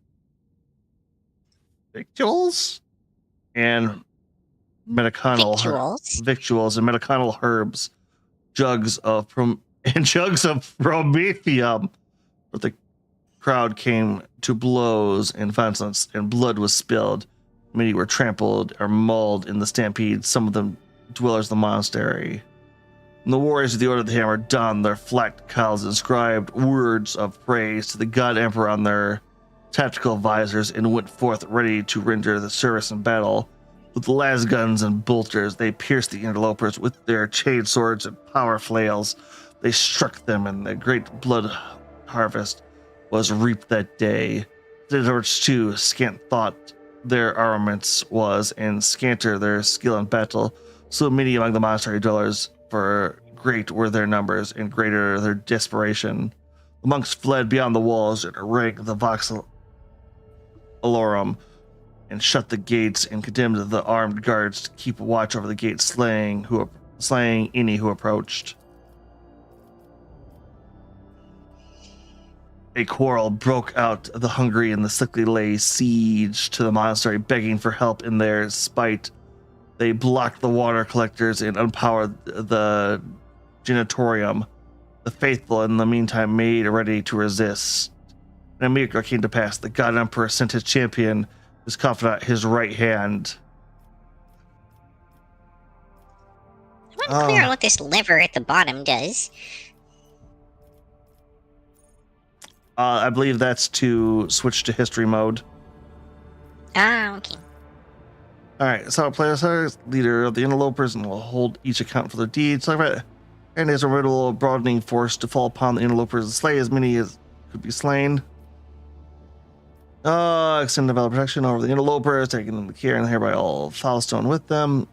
victuals and victuals and medicinal herbs, jugs of promethium. But the crowd came to blows and violence, and blood was spilled. Many were trampled or mauled in the stampede, some of them dwellers of the monastery. And the warriors of the Order of the Hammer donned their flacked cowls and inscribed words of praise to the God Emperor on their tactical visors, and went forth ready to render the service in battle. With las guns and bolters, they pierced the interlopers with their chain swords and power flails. They struck them, and the great blood harvest was reaped that day. The Lords too scant thought their armaments was, and scanter their skill in battle. So many among the monastery dwellers, for great were their numbers and greater their desperation. The monks fled beyond the walls and ranked the Vox Alorum and shut the gates and condemned the armed guards to keep watch over the gates, slaying any who approached. A quarrel broke out. The hungry and the sickly lay siege to the monastery, begging for help in their spite. They blocked the water collectors and unpowered the genitorium. The faithful, in the meantime, made ready to resist. And a miracle came to pass. The God Emperor sent his champion, his confidant, his right hand. I'm unclear on what this lever at the bottom does. I believe that's to switch to history mode. Ah, okay. All right, so players leader of the interlopers and will hold each account for their deeds. And as a riddle, broadening force to fall upon the interlopers and slay as many as could be slain. Extend develop protection over the interlopers, taking them to care and hereby all Foulstone with them.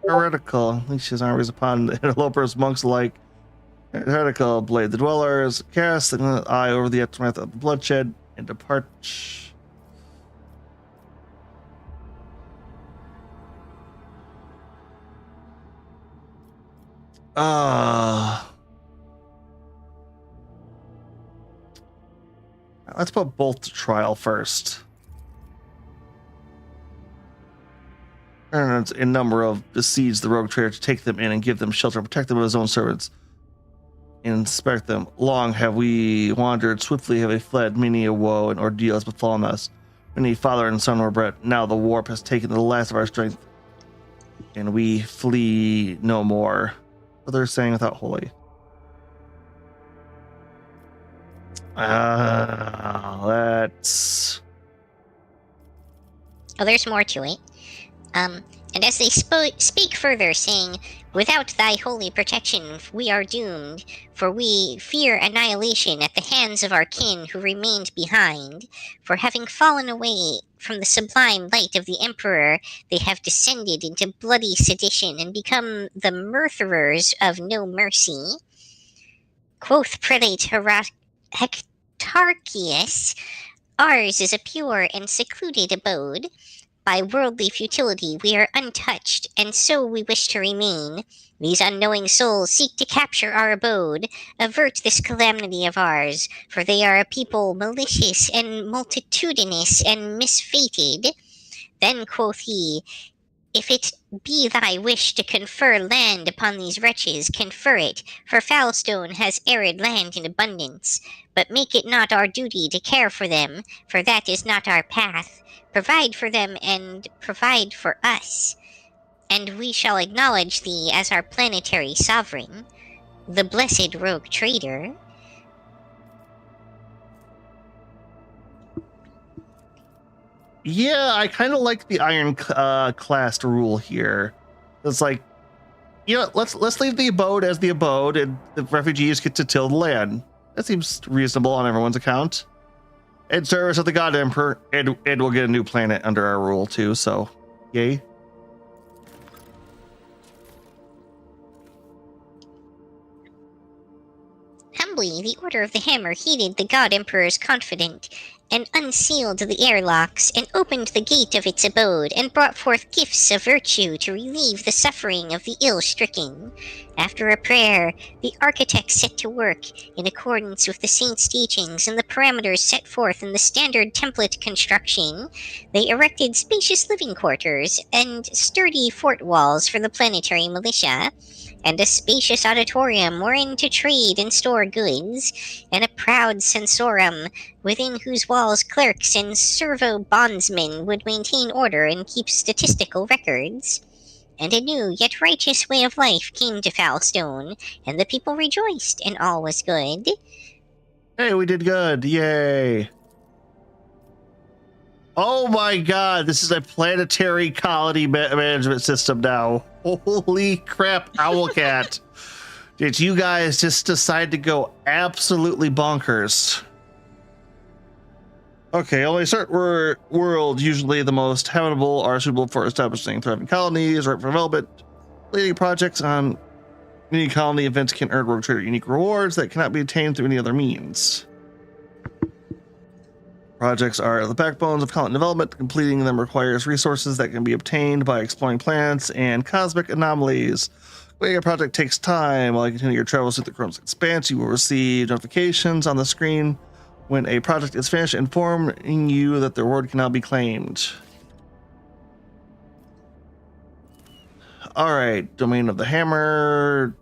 Heretical, leash his armies upon the interlopers, monks alike. Heretical, blade the dwellers, cast the eye over the aftermath of the bloodshed, and depart. Let's put both to trial first. And in number of besiege the rogue trader to take them in and give them shelter, protect them with his own servants, and inspect them. Long have we wandered, swiftly have we fled, many a woe and ordeal has befallen us. Many father and son were bred. Now the warp has taken the last of our strength, and we flee no more. What they're saying without holy. That's... Oh, there's more to it. And as they speak further, saying, "Without thy holy protection we are doomed, for we fear annihilation at the hands of our kin who remained behind. For having fallen away from the sublime light of the Emperor, they have descended into bloody sedition and become the murderers of no mercy." Quoth Prelate Hectarchius, "Ours is a pure and secluded abode. By worldly futility we are untouched, and so we wish to remain. These unknowing souls seek to capture our abode. Avert this calamity of ours, for they are a people malicious and multitudinous and misfated." Then quoth he, "If it be thy wish to confer land upon these wretches, confer it, for Foulstone has arid land in abundance. But make it not our duty to care for them, for that is not our path. Provide for them and provide for us, and we shall acknowledge thee as our planetary sovereign, the blessed rogue trader." Yeah, I kind of like the iron classed rule here. It's like, you know, let's leave the abode as the abode, and the refugees get to till the land. That seems reasonable on everyone's account. In service of the God Emperor, Ed will get a new planet under our rule too, so yay. Humbly, the Order of the Hammer heeded the God Emperor's confident, and unsealed the airlocks, and opened the gate of its abode, and brought forth gifts of virtue to relieve the suffering of the ill-stricken. After a prayer, the architects set to work, in accordance with the saint's teachings and the parameters set forth in the standard template construction. They erected spacious living quarters, and sturdy fort walls for the planetary militia, and a spacious auditorium wherein to trade and store goods, and a proud censorum, within whose walls clerks and servo bondsmen would maintain order and keep statistical records. And a new yet righteous way of life came to Foulstone, and the people rejoiced, and all was good. Hey, we did good. Yay. Oh my god, this is a planetary colony management system now. Holy crap, Owlcat. Did you guys just decide to go absolutely bonkers? Okay, only certain worlds, usually the most habitable, are suitable for establishing thriving colonies, right for development, leading projects on Unique colony events can earn Rogue Trader unique rewards that cannot be attained through any other means. Projects are the backbones of colony development. Completing them requires resources that can be obtained by exploring planets and cosmic anomalies. Completing a project takes time. While you continue your travels through the Chrome's expanse, you will receive notifications on the screen when a project is finished, informing you that the reward can now be claimed. All right, Domain of the Hammer.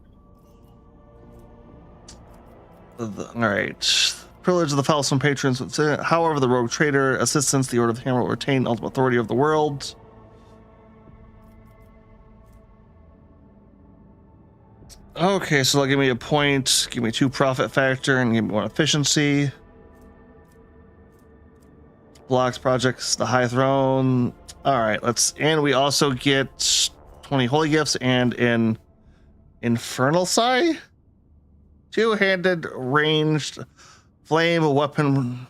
All right. Privilege of the Falcon patrons. However, the Rogue Trader assistance, the Order of the Hammer will retain ultimate authority of the world. Okay, so they'll give me a point, give me 2 profit factor, and give me 1 efficiency. Blocks projects, the High Throne. All right, and we also get 20 holy gifts and an Infernal Sai, 2-handed ranged flame weapon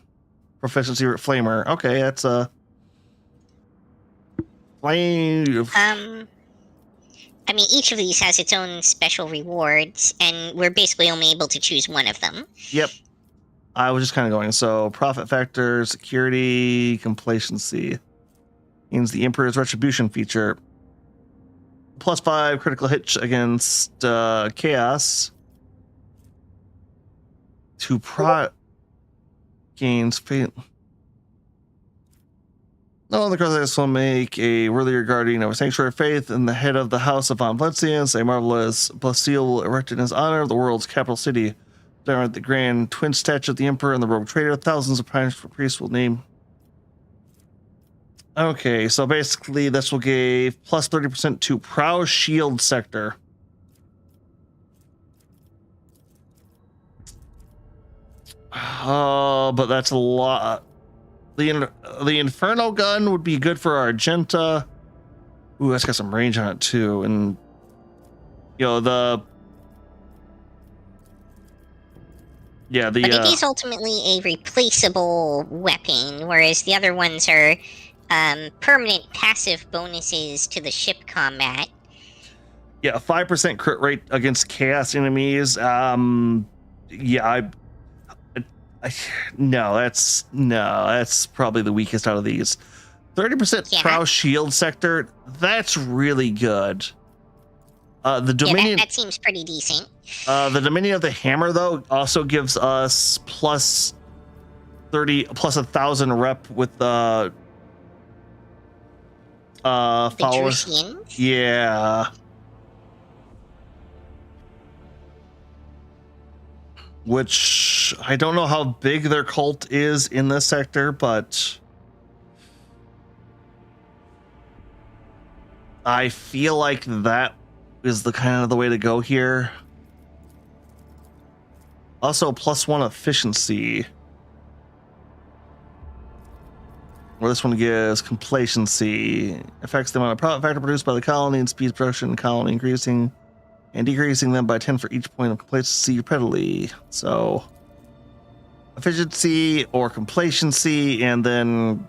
proficiency flamer. Okay, that's a flame. I mean, each of these has its own special rewards, and we're basically only able to choose one of them. Yep. I was just kind of going. So profit factor, security, complacency means the Emperor's Retribution feature. +5 critical hit against chaos. 2 gains fate. No other cause will make a worthier guardian of a sanctuary of faith in the head of the house of Von Blesius. A marvelous Bastille erected in his honor of the world's capital city. There are the grand twin statue of the Emperor and the Rogue Trader. Thousands of priests will name. Okay, so basically this will give plus 30% to Prow Shield sector. Oh, but that's a lot. The Inferno gun would be good for Argenta. Ooh, that's got some range on it too. And but it is ultimately a replaceable weapon, whereas the other ones are permanent passive bonuses to the ship combat. Yeah, a 5% crit rate against chaos enemies. That's probably the weakest out of these. 30% Prow Shield sector. That's really good. The Dominion. That seems pretty decent. The Dominion of the Hammer though also gives us plus 1,000 rep with the followers. Drusians? Yeah. Which I don't know how big their cult is in this sector, but I feel like that is the kind of the way to go here. Also, +1 efficiency. Where this one gives complacency. Affects the amount of profit factor produced by the colony and speed production colony, increasing and decreasing them by 10 for each point of complacency repeatedly. So, efficiency or complacency, and then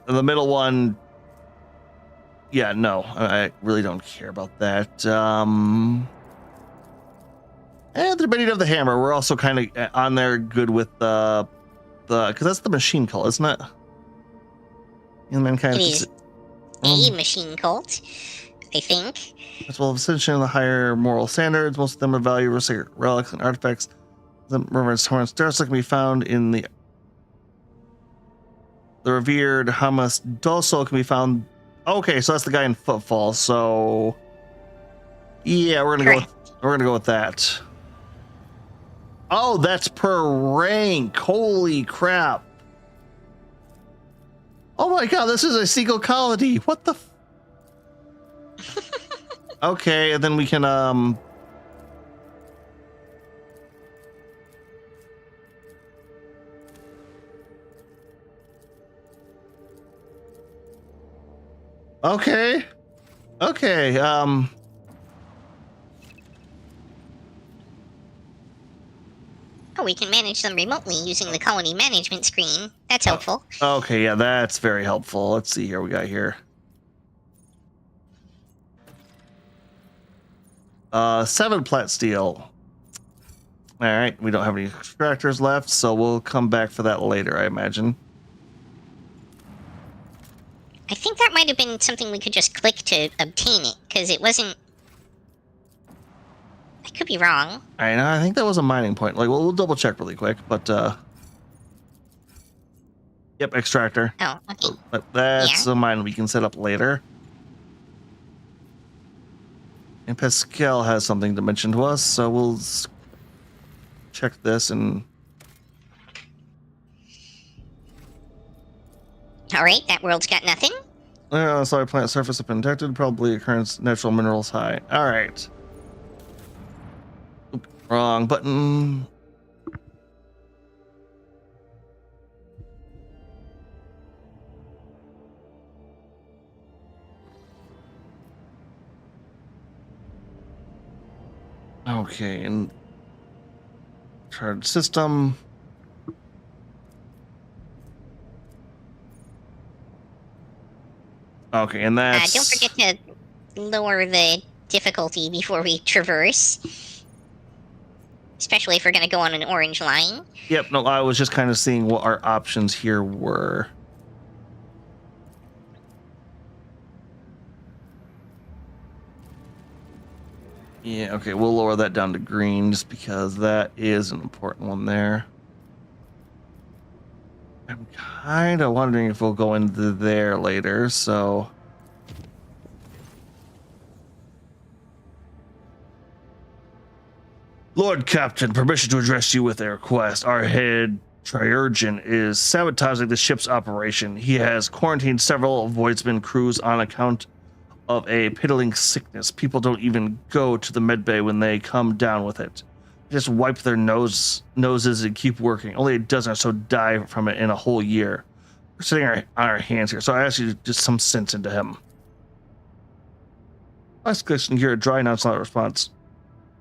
the middle one. Yeah, no, I really don't care about that. And the Dominion of the Hammer, we're also kind of on there good with the because that's the machine cult, isn't it? It is a machine cult, I think. As well as ascension the higher moral standards, most of them are value relics and artifacts. The reverence Torrance Darsa can be found in the revered Hamas Doso can be found. Okay, so that's the guy in Footfall. So yeah, we're gonna go with that. Oh, that's per rank. Holy crap. Oh my god, this is a single colony. What the Okay, and then we can Okay. Oh, we can manage them remotely using the colony management screen. That's helpful. Okay, yeah, that's very helpful. Let's see here. We got here. 7 plat steel. All right, we don't have any extractors left, so we'll come back for that later, I imagine. I think that might have been something we could just click to obtain it, because it wasn't... I could be wrong. I know, I think that was a mining point. Like, we'll double check really quick, but yep, extractor. Oh, okay. But that's a mine we can set up later. And Pascal has something to mention to us, so we'll check this and... Alright, that world's got nothing. Solid plant surface have been detected, probably occurrence natural minerals high. Alright. Wrong button. Okay, and charge system. Okay, and that's... Don't forget to lower the difficulty before we traverse. Especially if we're going to go on an orange line. Yep, no, I was just kind of seeing what our options here were. Yeah, okay, we'll lower that down to green just because that is an important one there. I'm kind of wondering if we'll go into there later, so... Lord Captain, permission to address you with a request. Our head Triurgin is sabotaging the ship's operation. He has quarantined several Voidsman crews on account of a piddling sickness. People don't even go to the medbay when they come down with it. They just wipe their noses and keep working. Only a dozen or so die from it in a whole year. We're sitting on our hands here, so I ask you to just some sense into him. Last question here, a dry nonchalant response.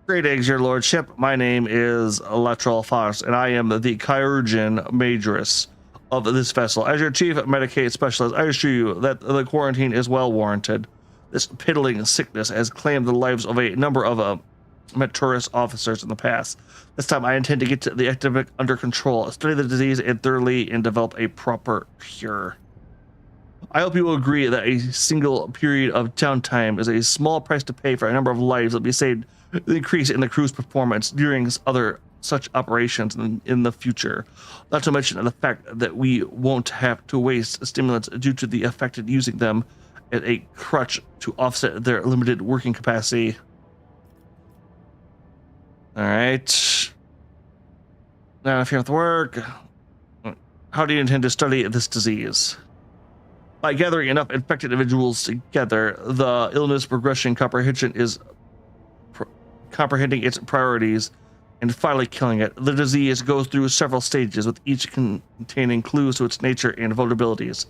Great eggs, your lordship. My name is Latrell Fox, and I am the Chirurgeon Majoress of this vessel. As your chief Medicaid specialist, I assure you that the quarantine is well warranted. This piddling sickness has claimed the lives of a number of Meturus officers in the past. This time I intend to get the epidemic under control, study the disease and thoroughly and develop a proper cure. I hope you will agree that a single period of downtime is a small price to pay for a number of lives that will be saved, the increase in the crew's performance during other such operations in the future. Not to mention the fact that we won't have to waste stimulants due to the affected using them as a crutch to offset their limited working capacity. All right. Now, if you have to work, how do you intend to study this disease? By gathering enough infected individuals together, the illness progression comprehension is comprehending its priorities and finally killing it. The disease goes through several stages, with each containing clues to its nature and vulnerabilities.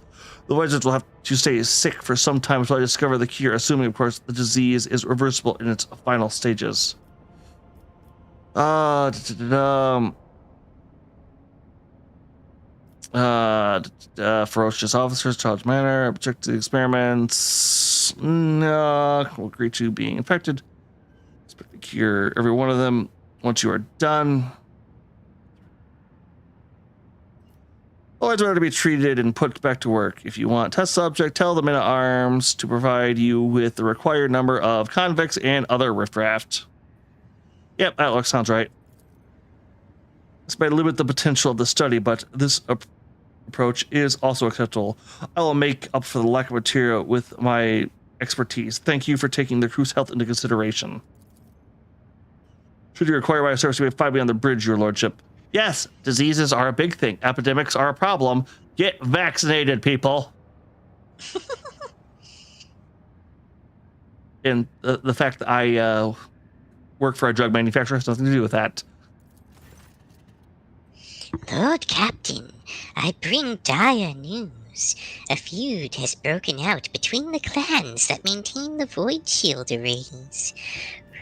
The wizards will have to stay sick for some time until I discover the cure, assuming, of course, the disease is reversible in its final stages. Ferocious officers, charged manner, object to the experiments. No, will agree to being infected. Expect to cure every one of them once you are done. Always ready to be treated and put back to work. If you want test subject, tell the men-at-arms to provide you with the required number of convicts and other riffraff. Yep, that sounds right. This may limit the potential of the study, but this approach is also acceptable. I will make up for the lack of material with my expertise. Thank you for taking the crew's health into consideration. Should you require my service, you may find me on the bridge, your lordship. Yes, diseases are a big thing. Epidemics are a problem. Get vaccinated, people. And the fact that I work for a drug manufacturer has nothing to do with that. Lord Captain, I bring dire news. A feud has broken out between the clans that maintain the Void Shield arrays.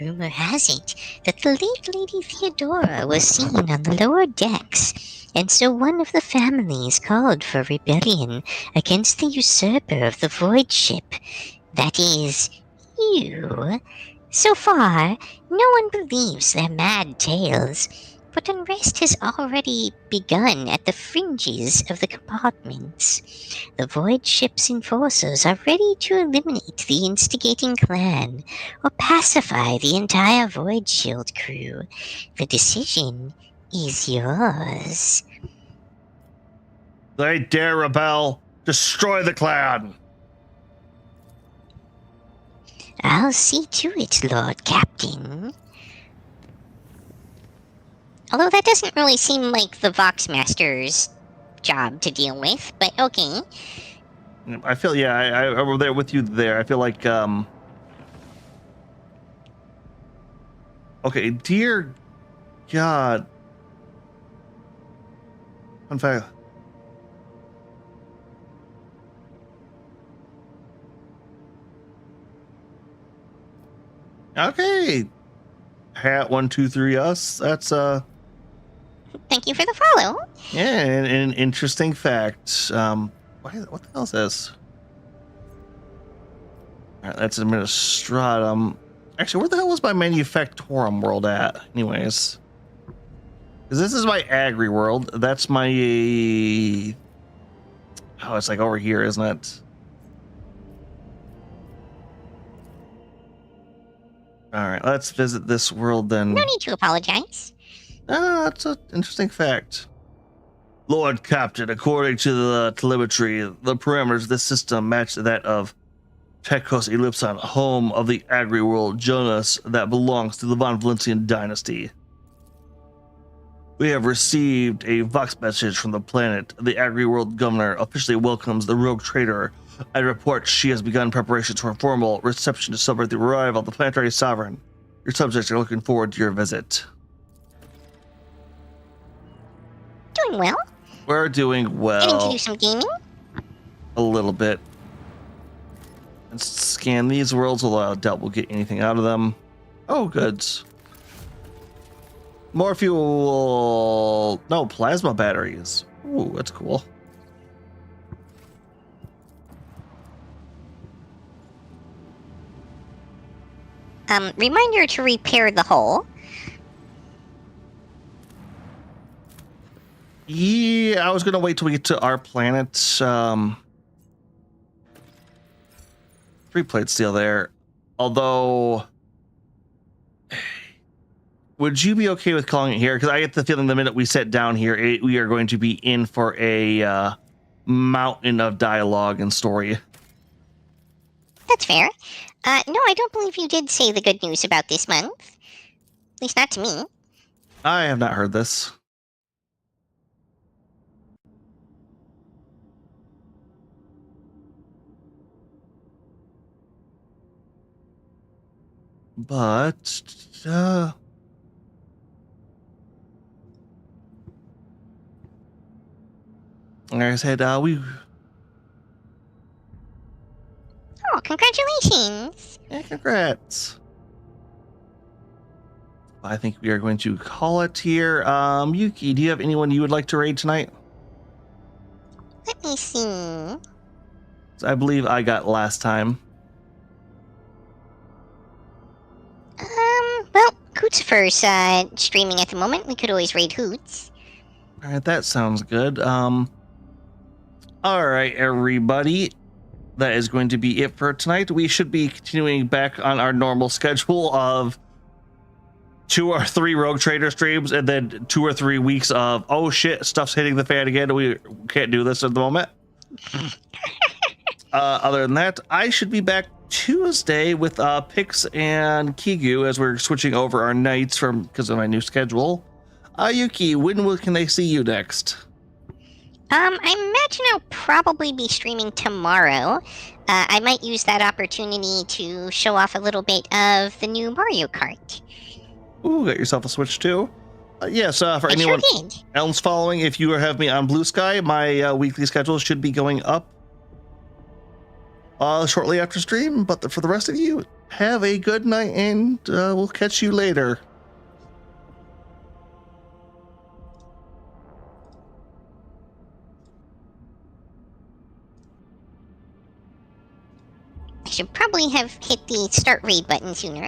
Rumor has it that the late Lady Theodora was seen on the lower decks, and so one of the families called for rebellion against the usurper of the Void Ship. That is, you. So far, no one believes their mad tales, but unrest has already begun at the fringes of the compartments. The Void Ship's enforcers are ready to eliminate the instigating clan or pacify the entire Void Shield crew. The decision is yours. They dare rebel. Destroy the clan. I'll see to it, Lord Captain. Although that doesn't really seem like the Voxmaster's job to deal with, but okay. I feel, yeah, I'm there with you there. I feel like, okay, dear God. In fact, okay. Hat 123 us. That's Thank you for the follow. yeah, an interesting fact. What the hell is this? All right, that's Administratum. Actually, where the hell was my Manufactorum world at? Anyways, because this is my Agri world. That's my oh, it's like over here, isn't it? All right, let's visit this world then. No need to apologize. That's an interesting fact. Lord Captain, according to the telemetry, the parameters of this system match that of Tekos Ellipson, home of the Agri world Jonas that belongs to the Von Valencian dynasty. We have received a Vox message from the planet. The Agri world governor officially welcomes the rogue trader and reports she has begun preparations for a formal reception to celebrate the arrival of the planetary sovereign. Your subjects are looking forward to your visit. Doing well. We're doing Getting to well. do some gaming. A little bit. Let's scan these worlds, although I doubt we'll get anything out of them. Oh, goods. More fuel. No, plasma batteries. Ooh, that's cool. Reminder to repair the hull. Yeah, I was gonna wait till we get to our planet. 3 plate steel there. Although, would you be okay with calling it here? Because I get the feeling the minute we sit down here, we are going to be in for a mountain of dialogue and story. That's fair. No, I don't believe you did say the good news about this month. At least not to me. I have not heard this. But like I said, we Oh, congratulations! yeah, congrats. I think we are going to call it here. Yuki, do you have anyone you would like to raid tonight? Let me see. I believe I got last time. Well, Hootsifer's streaming at the moment. We could always raid Hoots. All right, that sounds good. All right, everybody. That is going to be it for tonight. We should be continuing back on our normal schedule of 2 or 3 Rogue Trader streams and then 2 or 3 weeks of, oh shit, stuff's hitting the fan again. We can't do this at the moment. Other than that, I should be back Tuesday with Pix and Kigu as we're switching over our nights because of my new schedule. Yuki, when can they see you next? I imagine I'll probably be streaming tomorrow. I might use that opportunity to show off a little bit of the new Mario Kart. Ooh, got yourself a Switch too. Yes, for I anyone sure did. else following, if you have me on Blue Sky, my weekly schedule should be going up shortly after stream. But for the rest of you, have a good night, and we'll catch you later. I should probably have hit the start raid button sooner.